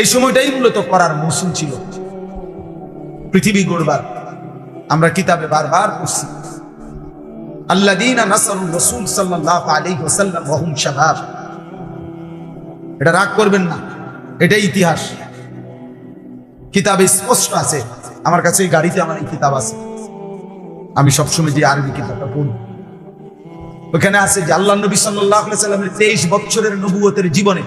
এই সময়টাই মূলত করার মৌসুম ছিল পৃথিবী গড়বার। আমরা কিতাবে বারবার পড়ছি আল্লাযীনা নাসারুর রাসূল সাল্লাল্লাহু আলাইহি ওয়াসাল্লাম ওয়া হুম শাবাব। এটা রাগ করবেন না, এটাই ইতিহাস। কিতাবে স্পষ্ট আছে, আমার কাছে এই গাড়িতে আমার এই কিতাব আছে, আমি সবসময় যে আরবি কিতাবটা পড়ি, ওখানে আছে যে আল্লাহ নবী সাল্লাল্লাহু আলাইহি ওয়াসাল্লামের 23 বছরের নবুয়তের জীবনে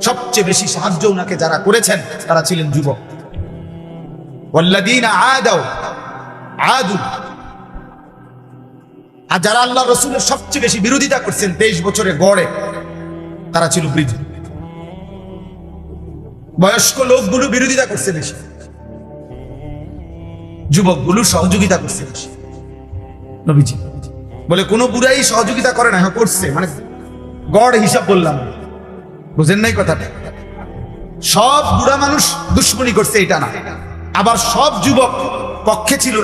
সবচেয়ে বেশি সাহায্য ওনাকে যারা করেছেন তারা ছিলেন যুবক। ওয়াল্লাযীনা আদু, আর যারা আল্লাহ রাসূলের সবচেয়ে বেশি বিরোধিতা করছেন 23 বছরে গড়ে, তারা ছিল বৃদ্ধ। বয়স্ক লোকগুলো বিরোধিতা করছে বেশি, যুবকগুলো সহযোগিতা করছে বেশি। নবীজি বলে কোন বুড়াই সহযোগিতা করে না, করছে, মানে গড় হিসাব বললাম, বুঝেন নাই কথাটা? সব বুড়া মানুষ দুশ্মনী করছে এটা না, আবার সব যুবক পক্ষে ছিল